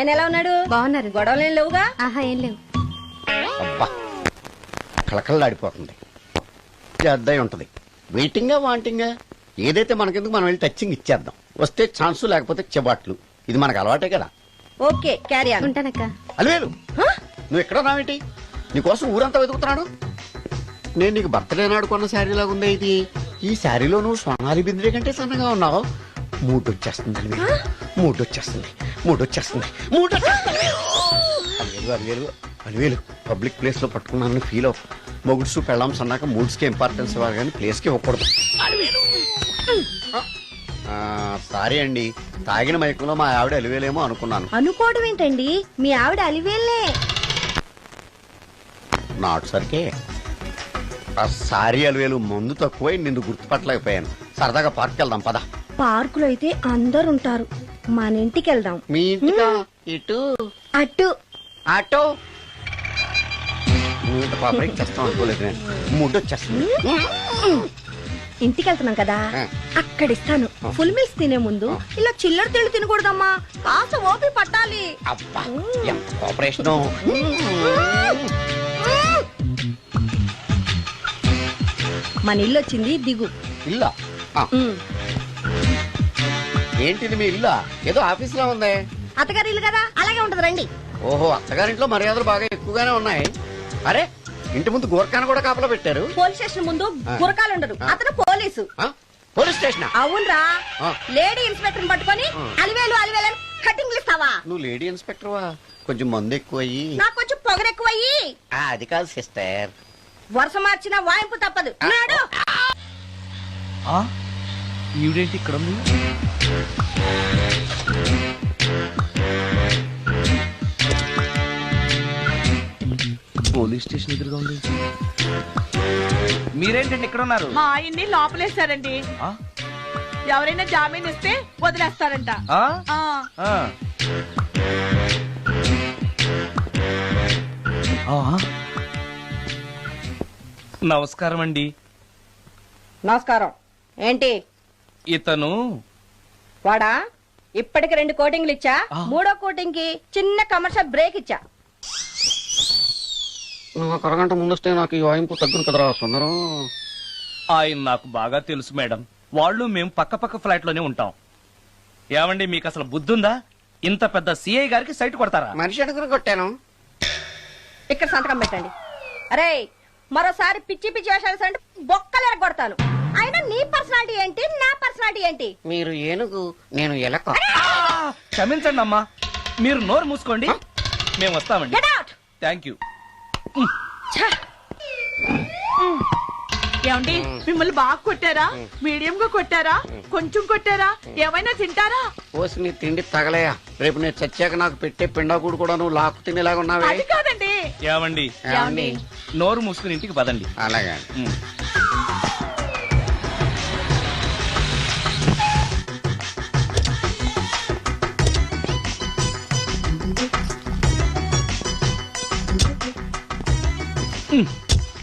ఆయన ఎలా ఉన్నాడు? బాగున్నారు. గొడవలు ఏం లేవుగా? ఆహా, ఏం లేవు. అబ్బా కళకళలాడిపోతుంది. అద్దయి ఉంటది. వెయిటింగా వాంటింగా ఏదైతే మనకెందుకు మనం వెళ్ళి టచ్చింగ్ ఇచ్చేద్దాం. వస్తే ఛాన్సు లేకపోతే చెబాట్లు. ఇది మనకు అలవాటే కదా. Okay carry on. ఉంటానక్క. అలివేలు నువ్వు ఎక్కడ రావేంటి? నీకోసం ఊరంతా వెతుకుతున్నాడు. నేను నీకు బర్త్డే నాడు కొన్న శారీ లాగా ఉంది ఇది. ఈ శారీలో నువ్వు సోనాలి బింద్రే కంటే సన్నగా ఉన్నావు. మూడొచ్చేస్తుంది అలివేలు, మూడొచ్చేస్తుంది, మూడొచ్చేస్తుంది, మూడొచ్చేస్తుంది. అలివేలు అలివేలు అలివేలు పబ్లిక్ ప్లేస్ లో పట్టుకున్నానని ఫీల్ అవ్వ. మొగుడ్సు పెళ్ళాంస్ అన్నాక మూడ్స్ కి ఇంపార్టెన్స్ ఇవ్వాలి కానీ ప్లేస్ కి ఇవ్వకూడదు. సారీ అండి, తాగిన మైకంలో మా ఆవిడ అలివేలేమో అనుకున్నాను. అనుకోవడం ఏంటండి, మీ ఆవిడ అలివేలే. నాట్ సరికే. సారీ అలివేలు, మందు తక్కువై నిన్ను గుర్తుపట్టలేకపోయాను. సరదాగా పార్క్ వెళ్దాం పద. పార్కులో అయితే అందరు ఉంటారు, మన ఇంటికి వెళ్దాం. మీ ఇంటికా? ఇటు అటు ఆటో పాపరేట్ చేస్తాం అనుకోలేదు నేను. మూడు వచ్చేస్తుంది. ఇంటికి వెళ్తున్నాం కదా, అక్కడ ఇస్తాను. ఫుల్ మీల్స్ తినే ముందు ఇలా చిల్లర తిళ్ళు తినకూడదమ్మా, కాస్త ఓపి పట్టాలి. అబ్బా ఎంత కోఆపరేషన్. మన ఇల్లు వచ్చింది, దిగు. ఇల్లా? ఏంటిది మీ ఇల్లా? ఏదో ఆఫీస్ లో ఉంది. అత్తగారి ఇల్లు కదా, అలాగే ఉంటది, రండి. ఓహో, అత్తగారింట్లో మర్యాదలు బాగా ఎక్కువగానే ఉన్నాయి. అరే ఇంటి ముందు గోర్ఖాన కూడా కాపలా పెట్టారు. పోలీస్ స్టేషన్ ముందు గురకాలు ఉండరు, అతను పోలీసు. Police station? అవునరా. లేడీ ఇన్స్పెక్టర్ పట్టుకొని అలివేలు అలివేలు కటింగ్ ఇస్తావా? నువ్వు లేడీ ఇన్స్పెక్టర్ వా? కొంచెం మందు ఎక్కువయ్యి. నాకు కొంచెం పొగరెక్కువయ్యి. అది కాదు సిస్టర్, వరుస మార్చిన వాయింపు తప్పదు. నాడు ఈవిడేంటి ఇక్కడ ఉంది? పోలీస్ స్టేషన్ ఎదురుగా ఉంది. మీరేంటండి ఇక్కడ ఉన్నారు? మా ఆయన్ని లోపలేస్తారండి. ఎవరైనా జామీన్ ఇస్తే వదిలేస్తారంట. నమస్కారం అండి. నమస్కారం. ఏంటి ఇతను? వాడా? ఇప్పటికి 2 కోటింగ్లు ఇచ్చా, 3వ కోటింగ్ కి చిన్న కమర్షియల్ బ్రేక్ ఇచ్చా. నువ్వు ఒక అరగంట ముందొస్తే నాకు ఈ వాయింపు తగ్గును కదరా సుందరం. ఆయన నాకు బాగా తెలుసు మేడం. వాళ్ళు మేము పక్క పక్క ఫ్లాట్ లోనే ఉంటాం. ఏమండి మీకు అసలు బుద్ధుందా? ఇంత పెద్ద సిఐ గారికి సైట్ కొడతారా? మనిషి అడుగురు కొట్టాను. ఇక్కడ సంతకం పెట్టండి. అరే మరోసారి పిచ్చి పిచ్చి వేషాలు అంటే బొక్కలు ఎరగొడతాను. అయినా నీ పర్సనాలిటీ ఏంటి, నా పర్సనాలిటీ ఏంటి? మీరు ఏనుగు, నేను ఎలక. క్షమించండి అమ్మా, మీరు నోరు మూసుకోండి, మేము వస్తామండి. Thank you. ఏమండి మిమ్మల్ని బాగా కొట్టారా, మీడియం గా కొట్టారా, కొంచెం కొట్టారా, ఏమైనా తింటారా? పోసి నీ తిండి తగలయా. రేపు నేను చచ్చాక నాకు పెట్టే పిండాకుడు కూడా నువ్వు లాక్కు తినేలాగా ఉన్నావే. అది కాదండి. ఏమండి నోరు మూసుకుని ఇంటికి పదండి. అలాగే.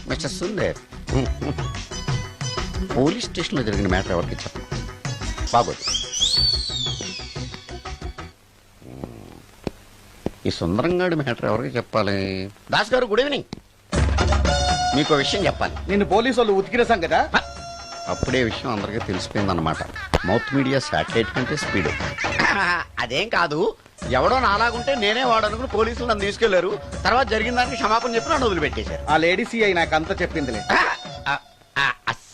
మిస్టర్ సుందర్, పోలీస్ స్టేషన్ లో జరిగిన మ్యాటర్ ఎవరికి చెప్పండి. బాగోదు. ఈ సుందరంగాడి మ్యాటర్ ఎవరికి చెప్పాలి? దాస్ గారు గుడ్ ఈవినింగ్. మీకు విషయం చెప్పాలి. నిన్ను పోలీసు వాళ్ళు ఉతికిన కదా? అప్పుడే విషయం అందరికీ తెలిసిపోయిందన్నమాట. మౌత్ మీడియా శాటిలైట్ కంటే స్పీడ్. అదేం కాదు, ఎవడో నాలాగుంటే నేనే వాడనుకుని పోలీసులు నన్ను తీసుకెళ్లారు. తర్వాత జరిగిన దానికి క్షమాపణ చెప్పి నన్ను వదిలిపెట్టేశారు. ఆ లేడీ సిఐ నాకు అంతా చెప్పిందిలే.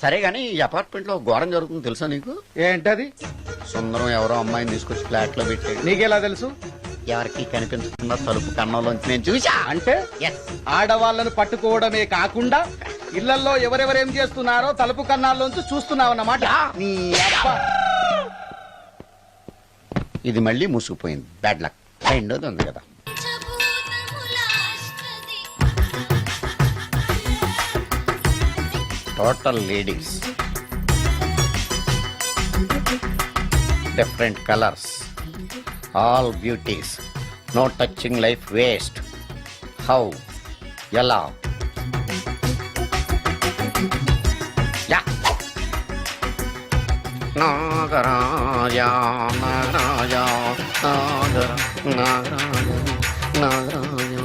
సరే గానీ ఈ అపార్ట్మెంట్ లో ఘోరం జరుగుతుంది తెలుసా నీకు? ఏంటది? సుందరం ఎవరో అమ్మాయిని తీసుకొచ్చి ఫ్లాట్ లో పెట్టాడు. నీకెలా తెలుసు? ఎవరికి కనిపించకుండా తలుపు కన్నంలోంచి నేను చూసా. అంటే ఆడవాళ్ళను పట్టుకోవడమే కాకుండా ఇళ్లలో ఎవరెవరేం చేస్తున్నారో తలుపు కన్నాల్లోంచి చూస్తున్నావన్నమాట. ఇది మళ్ళీ మూసుకుపోయింది. Bad luck. రెండోది ఉంది కదా. Total ladies, different colours, all beauties, no touching, life waste. How? ఎలా? నాగరాజా నాగరాజా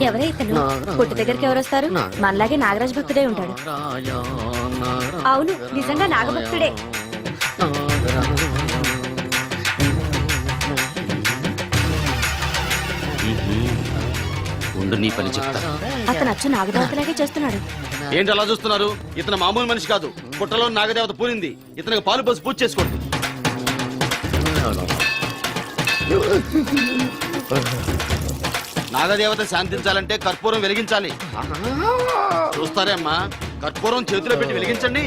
ఎవరే ఇతను పుట్టు దగ్గరికి ఎవరు వస్తారు మనలాగే నాగరాజ్ భక్తుడే ఉంటాడు అవును నిజంగా నాగభక్తుడే ఉండు నీ పని చెప్తా. అతను అచ్చు నాగదేవతలాగే చేస్తున్నాడు ఏంటి అలా చూస్తున్నారు? ఇతను మామూలు మనిషి కాదు. పుట్టలో నాగదేవత పూరింది. ఇతనికి పాలు పోసి పూజ చేసుకోండి. నాగదేవత శాంతించాలంటే కర్పూరం వెలిగించాలి. చూస్తారే అమ్మా, కర్పూరం చేతిలో పెట్టి వెలిగించండి.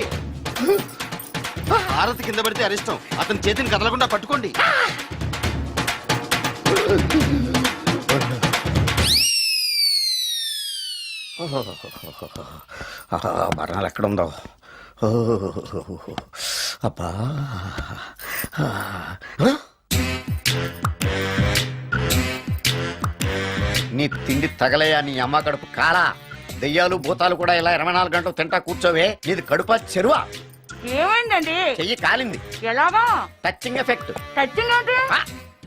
హారతి కింద పడితే అరిష్టం. అతని చేతిని కదలకుండా పట్టుకోండి. మరణాలు ఎక్కడుందో అబ్బా నీ తిండి తగలయా నీ అమ్మ కడుపు కాలా దెయ్యాలు భూతాలు కూడా ఇలా 24 గంటలు తింటా కూర్చోవే నీది కడుపా చెరువా ఏమైందండి చెయ్యి కాలింది ఎలాగా టచింగ్ ఎఫెక్ట్ టచ్చింగ్ ఏంటి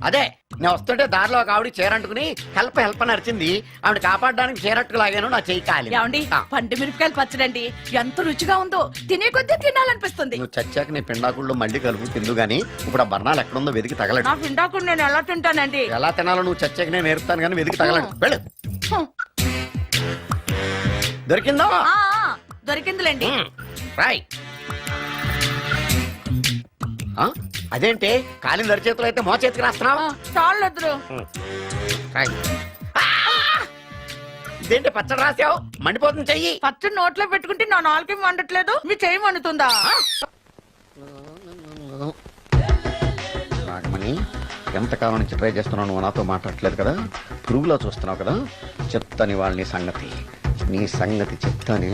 అదే నేను వస్తుంటే దారిలో ఒక ఆవిడ చీరంటుకుని హెల్ప్ అని అరిచింది ఆవిడ కాపాడడానికి చీరట్టుకు లాగాను నా చెయ్యి కాలి ఏమండి పండు మిరపకాయలు పచ్చడండి ఎంత రుచిగా ఉందో తినే కొద్దీ తినాలనిపిస్తుంది నువ్వు చచ్చాక నీ పిండాకుళ్ళు మళ్ళీ కలుపు తిందు గానీ ఇప్పుడు ఆ బర్ణాలు ఎక్కడుందో వెతికి తగలడు నా పిండాకుడు నేను ఎలా తింటానండి ఎలా తినాలో నువ్వు చచ్చాక నేను నేర్పుతాను కానీ వెతికి తగలడు వెళ్ళు దొరికిందా ఆ, దొరికిందిలేండి రాయ్ అదేంటి కాలిన దరిచేతులు అయితే మో చేతికి రాస్తున్నావా చాలు ఎదురు రాయ్. ఆ! ఇదేంటి పచ్చడి రాసావు మండిపోతుంది చెయ్యి పచ్చడి నోట్లో పెట్టుకుంటే నా నాలుగేం వండట్లేదు మీ చెయ్యి వండుతుందా నాగమణి ఎంతకాలం నుంచి ట్రై చేస్తున్నావు నువ్వు నాతో మాట్లాడట్లేదు కదా పురుగులో చూస్తున్నావు కదా చెప్తాను వాళ్ళ నీ సంగతి చెప్తానే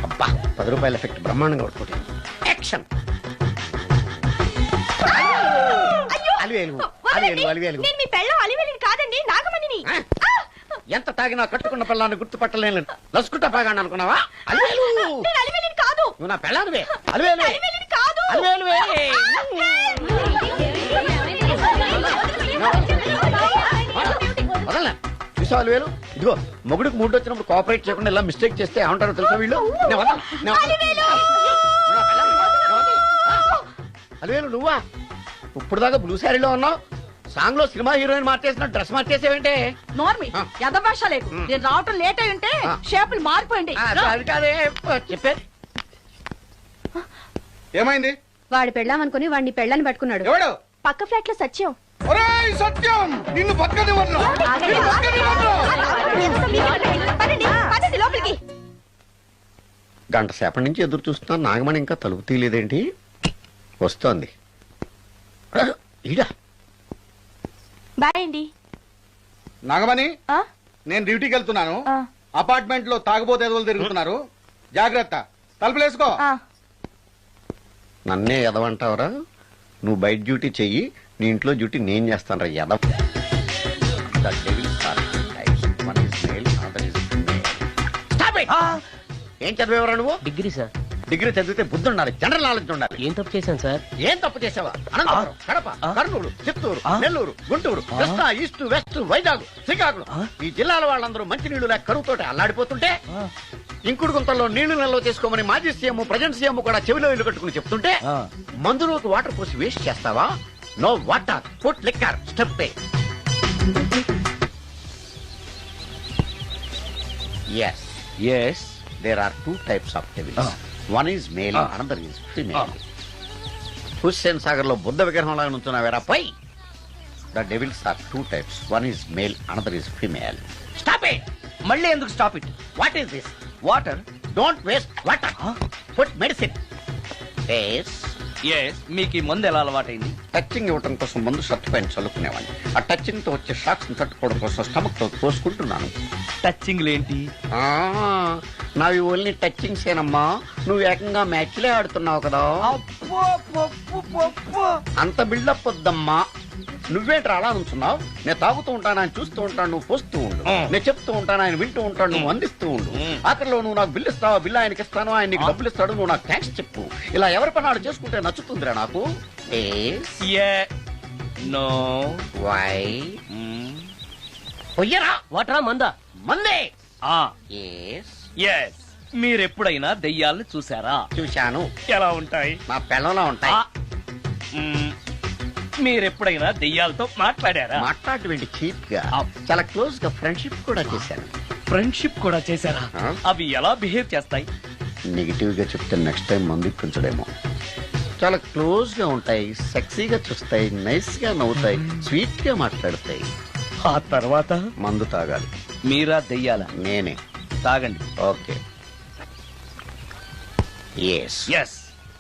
అబ్బా 10 రూపాయల ఎఫెక్ట్ బ్రహ్మాండంగా కొట్టుకుంటాను యాక్షన్ అలివేలు నేను మీ పెళ్ళం అలివేలిని కాదండి నాగమణిని ఎంత తాగినా కట్టుకున్న పిల్లాన్ని గుర్తుపట్టలేను లసుకుంటా పాగాను అనుకున్నావా అలివేలు నేను అలివేలిని కాదు నువ్వు నా పిల్లానివే అలివేలు అలివేలిని కాదు అలివేలువే వదలనా చూసావు అలివేలు ఇదిగో మొగుడికి మూడు వచ్చినప్పుడు కోఆపరేట్ చేయకుండా ఇలా మిస్టేక్ చేస్తే ఏమంటారో తెలుసా వీళ్ళు నేను వదలను, నేను వదలను. అలివేలు నువ్వా ఇప్పుడు దాకా బ్లూ శారీలో ఉన్నావు సాంగ్ లో సినిమా హీరోయిన్ మార్చేసిన డ్రెస్ మార్చేసేవంటే నోర్మి యథభాష లేదు నేను రావటం లేట్ అయి ఉంటే షేపులు మారిపోయింది అది కాదే చెప్పేది ఏమైంది? వాడి పెళ్ళామనుకుని వాడిని పెళ్ళని పట్టుకున్నాడు ఎవడు? పక్క ఫ్లాట్ లో సత్యం ఒరేయ్ సత్యం, నిన్ను బతకనివ్వను. నిన్ను బతకనివ్వను. లోపలికి గంట సేపటి నుంచి ఎదురు చూస్తున్నా నాగమణి ఇంకా తలుపు తీయలేదేంటి వస్తోంది ఈడా బాయ్ అండి నాగమణి ఆ? నేను డ్యూటీకి వెళ్తున్నాను. ఆ. అపార్ట్మెంట్ లో తాగుబోతు ఎదవలు తిరుగుతున్నారు. జాగ్రత్త, తలుపులేసుకో. నన్నే ఎదవంటావరా నువ్వు బయట డ్యూటీ చెయ్యి నీ ఇంట్లో డ్యూటీ నేను చేస్తాను రా ఎదవ ఏం చదివేవరా నువ్వు డిగ్రీ సార్. డిగ్రీ చదివితే బుద్ధి ఉండాలి జనరల్ నాలెడ్జ్ ఉండాలి ఏం తప్పు చేశాను సార్? ఏం తప్పు చేసావా అనంతపురం కడప కర్నూలు చిత్తూరు నెల్లూరు గుంటూరు కృష్ణా ఈస్ట్ వెస్ట్ వైజాగ్ శ్రీకాకుళం ఈ జిల్లాల వాళ్ళందరూ మంచినీళ్లు లేక కరువుతోటి అల్లాడిపోతుంటే ఇంకుడు గుంతల్లో నీళ్లు నిల్వ చేసుకోమని మాజీ సీఎం ప్రజెంట్ సీఎం కూడా చెవిలో ఇల్లు కట్టుకుని చెప్తుంటే మందులోకి వాటర్ పోసి వేస్ట్ చేస్తావా no water food liquor step yes yes there are two types of devils. One is male, another is female. Hussain Sagar లో బుద్ధ విగ్రహం లాగా నుంచున్నావేరా పై the devils are two types one is male another is female stop it మళ్ళీ ఎందుకు stop it? What is this water. Don't waste water put medicine yes yes మీకు ఈ మందు ఎలా అలవాటైంది? టచింగ్ ఇవ్వడం కోసం ముందు షర్ట్ పైన చల్లుకునేవాడిని ఆ టచింగ్ తో వచ్చే షాక్స్ ని తట్టుకోవడం కోసం స్టమక్ తో పోసుకుంటున్నాను టచింగ్ లేంటి? నావి ఓన్లీ టచింగ్స్ ఏనమ్మా నువ్వు ఏకంగా మ్యాచ్లే ఆడుతున్నావు కదా అంత బిల్డప్ వద్దమ్మా నువ్వేంట్రా అలా నుంచున్నావు? నేను తాగుతూ ఉంటాను, ఆయన చూస్తూ ఉంటాను, నువ్వు పోస్తూ ఉండు. నేను చెప్తూ ఉంటాను, ఆయన వింటూ ఉంటాడు, నువ్వు అందిస్తూ ఉండు. ఆఖరిలో నువ్వు నాకు బిల్లు ఇస్తావా, బిల్లు ఆయనకి ఇస్తాను, ఆయన నీకు డబ్బులు ఇస్తాడు, నువ్వు నాకు థ్యాంక్స్ చెప్పు. ఇలా ఎవరి పని ఆడు చేసుకుంటే నచ్చుతుందిరా నాకు. నో వై పొయ్యరా వాటరా మందా మందే. ఎస్ మీరెప్పుడైనా దెయ్యాల్ని చూసారా? చూశాను. ఎలా ఉంటాయి? నా పిల్లలా ఉంటాయి. మీరెప్పుడైనా దెయ్యాలతో మాట్లాడారా? మాట్లాడేటువంటి చీప్ గా చాలా క్లోజ్ గా ఫ్రెండ్షిప్ కూడా చేశాను. ఫ్రెండ్షిప్ కూడా చేశారా? అవి ఎలా బిహేవ్ చేస్తాయి? నెగిటివ్ గా చెప్తే నెక్స్ట్ టైం మందు ఇప్పించడేమో. చాలా క్లోజ్ గా ఉంటాయి, సెక్సీగా చూస్తాయి, నైస్ గా నవ్వుతాయి, స్వీట్ గా మాట్లాడతాయి. ఆ తర్వాత మందు తాగాలి. మీరా దెయ్యాల? నేనే. తాగండి. ఓకే. ఎస్. ఎస్.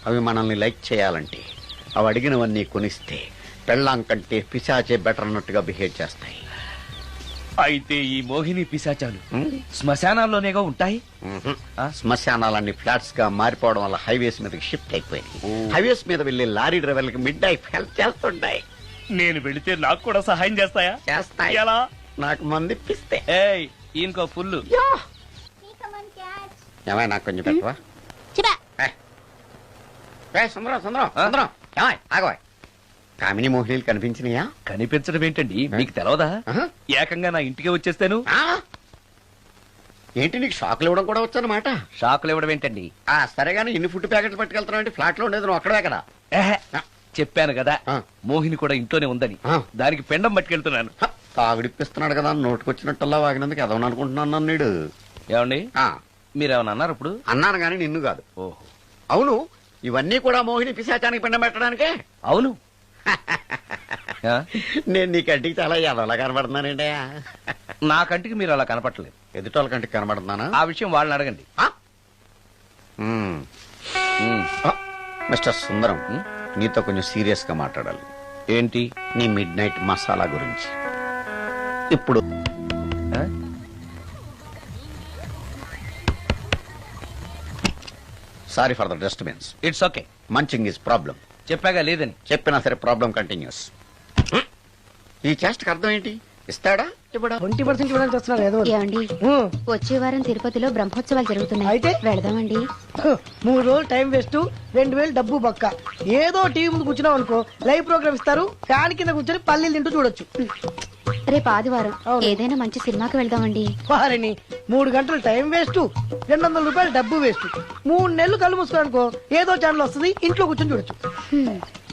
అవి మనల్ని లైక్ చేయాలంటే అవి అడిగినవన్నీ కొనిస్తే పెళ్ళాం కంటే పిశాచే బెటర్ అన్నట్టుగా బిహేవ్ చేస్తాయి. అయితే ఈ మోహిని పిశాచాలు శ్మశానాల్లోనేగా ఉంటాయి? శ్మశానాలన్నీ ఫ్లాట్స్ గా మారిపోవడం వల్ల హైవేస్ మీదకి షిఫ్ట్ అయిపోయింది. హైవేస్ మీద వెళ్లే లారీ డ్రైవర్లకి మిడ్ నైట్ హెల్ప్ చేస్తుంటాయి. నేను వెళితే నాకు కూడా సహాయం చేస్తాయా? చేస్తాయి. ఎలా? నాకు మంది ఇప్పిస్తే. ఏయ్ ఇంకో ఫుల్లు. ఏమై నాకు కొంచెం పెట్టవా? సుందరం సుందరం సుందరం ఏమై ఆగవా? కామిని మోహినీలు కనిపించినాయా? కనిపించడం ఏంటండి, మీకు తెలవదా? ఏకంగా నా ఇంటికి వచ్చేస్తాను. ఏంటి నీకు షాకులు ఇవ్వడం కూడా వచ్చానమాట? షాకులు ఇవ్వడం ఏంటండి? సరేగాని ఇన్ని ఫుడ్ ప్యాకెట్లు పట్టుకెళ్తున్నావు అంటే ఫ్లాట్ లో ఉండేది నువ్వు అక్కడే కదా. చెప్పాను కదా మోహిని కూడా ఇంట్లోనే ఉందని. దానికి పెండం పట్టుకెళ్తున్నాను. తాగుడిప్పిస్తున్నాడు కదా, నోటుకొచ్చినట్టల్లా వాగినందుకు ఎదవని అనుకుంటున్నాను నీడు. ఏమండి మీరేమన్నా అన్నారు ఇప్పుడు? అన్నాను గాని నిన్ను కాదు. ఓహో అవును, ఇవన్నీ కూడా మోహిని పిశాచానికి పిండం పెట్టడానికే. అవును. నేను నీ కంటికి చాలా ఎదవలా కనబడుతున్నానండి. నా కంటికి మీరు అలా కనపడలేదు. ఎదుటోళ్ళ కంటికి కనబడుతున్నానా? ఆ విషయం వాళ్ళని అడగండి. మిస్టర్ సుందరం, నీతో కొంచెం సీరియస్ గా మాట్లాడాలి. ఏంటి? నీ మిడ్ నైట్ మసాలా గురించి. ఇప్పుడు sorry for the disturbance. It's okay. Munching is problem. చెప్పాగా లేదని. చెప్పినా సరే ప్రాబ్లం కంటిన్యూస్. ఈ చేష్టకి అర్థం ఏంటి? ఇస్తాడా ఇవ్వడా? 20% ఇవ్వడానికి వస్తున్నారు ఏదో. ఏమండి వచ్చే వారం తిరుపతిలో బ్రహ్మోత్సవాలు జరుగుతున్నాయి. అయితే? వెళదామండి. 3 రోజులు టైం వేస్ట్, 2000 డబ్బు బొక్క. ఏదో టీవీ ముందు కూర్చున్నాం అనుకో, లైవ్ ప్రోగ్రామ్ ఇస్తారు, ఫ్యాన్ కింద కూర్చొని పల్లీలు తింటూ చూడొచ్చు. రేపు ఆదివారం ఏదైనా మంచి సినిమాకి వెళ్దామండి. వారిని 3 గంటలు టైం వేస్ట్, 200 రూపాయలు డబ్బు వేస్ట్. 3 నెలలు కళ్ళు మూసుకో అనుకో, ఏదో ఛానల్ వస్తుంది, ఇంట్లో కూర్చొని చూడొచ్చు.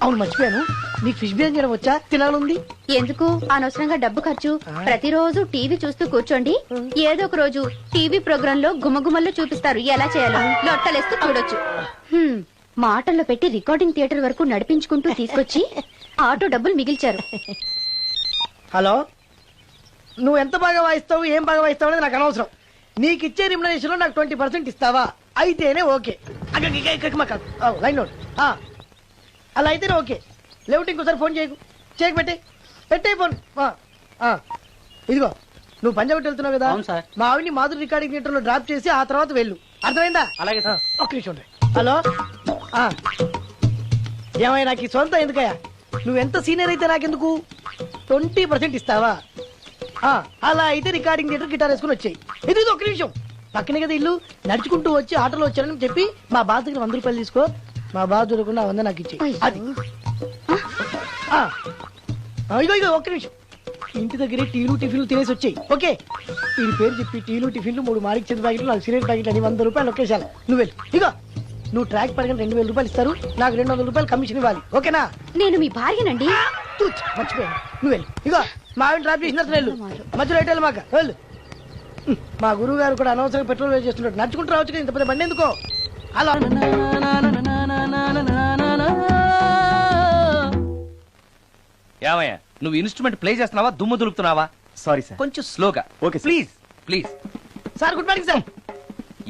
అవును మర్చిపోయాను, నీకు ఫిష్ బిర్యానీ చేయడం వచ్చా? తినాలుంది. ఎందుకు అనవసరంగా డబ్బు ఖర్చు? ప్రతిరోజు టీవీ చూస్తూ కూర్చోండి, ఏదో ఒక రోజు టీవీ ప్రోగ్రామ్ లో గుమ్మగుమ్మల్లో చూపిస్తారు ఎలా చేయాలో. లొట్టలేస్తూ చూడొచ్చు. మాటల్లో పెట్టి రికార్డింగ్ థియేటర్ వరకు నడిపించుకుంటూ తీసుకొచ్చి ఆటో డబ్బులు మిగిల్చారు. హలో, నువ్వు ఎంత బాగా వాయిస్తావు, ఏం బాగా వాయిస్తావు అనేది నాకు అనవసరం. నీకు ఇచ్చే రిమ్యునరేషన్ లో నాకు 20% ఇస్తావా? అయితేనే ఓకే. Line note. అలా అయితేనే ఓకే. లేవుటి ఇంకోసారి ఫోన్ చేయకు పెట్టే ఫోన్. ఇదిగో నువ్వు పంజాబ్ వెళ్తున్నావు కదా, మా ఆవిడ్ని మాధురి రికార్డింగ్ థియేటర్ లో డ్రాప్ చేసి ఆ తర్వాత వెళ్ళు. అర్థమైందా? అలాగే. ఒక్క నిమిషం ఉండే. హలో, ఏమైనా నాకు ఈ సొంత ఎందుకయ్యా? నువ్వెంత సీనియర్ అయితే నాకెందుకు? 20% ఇస్తావా? అలా అయితే రికార్డింగ్ థియేటర్ గిటార్ వేసుకుని వచ్చాయి. ఇది ఒక్క నిమిషం, పక్కనే కదా ఇల్లు. నడుచుకుంటూ వచ్చి ఆటోలో వచ్చానని చెప్పి మా బాధ దగ్గర 100 రూపాయలు తీసుకో. మా బాధ దొరకకుండా 100 నాకు ఇచ్చి. అది ఇగో ఒక్క నిమిషం. ఇంటి దగ్గరే టీలు టిఫిన్లు తినేసి వచ్చాయి. ఓకే, వీడి పేరు చెప్పి టీలు టిఫిన్లు 3 మారికి చెంది ప్యాకెట్లు, 4 సిగరెట్ ప్యాకెట్లు అని 100 రూపాయలు ఒకేసారి. నువ్వు వెళ్ళు. ఇగో నువ్వు ట్రాక్ పడగానే 2000 రూపాయలు ఇస్తారు, నాకు 200 రూపాయలు కమిషన్ ఇవ్వాలి. ఓకేనా? నేను మీ భార్యనండి. మర్చిపోయాను. నువ్వు వెళ్ళు. ఇగో మా ఆవిడ డ్రాప్ చేసినట్టు వెళ్ళు, మధ్యలో ఎటు మాక వెళ్ళు. మా గురువు గారు కూడా అనవసరంగా పెట్రోల్ వేస్ట్ చేస్తున్నాడు. నడుచుకుంటూ రావచ్చు కదా, ఇంత పెద్ద బండి ఎందుకో. అలా ఏమయ్యా నువ్వు ఇన్స్ట్రుమెంట్ ప్లే చేస్తున్నావా, దుమ్ము దులుపుతున్నావా? Sorry sir. కొంచెం స్లోగా. Okay please please. Sir good morning sir.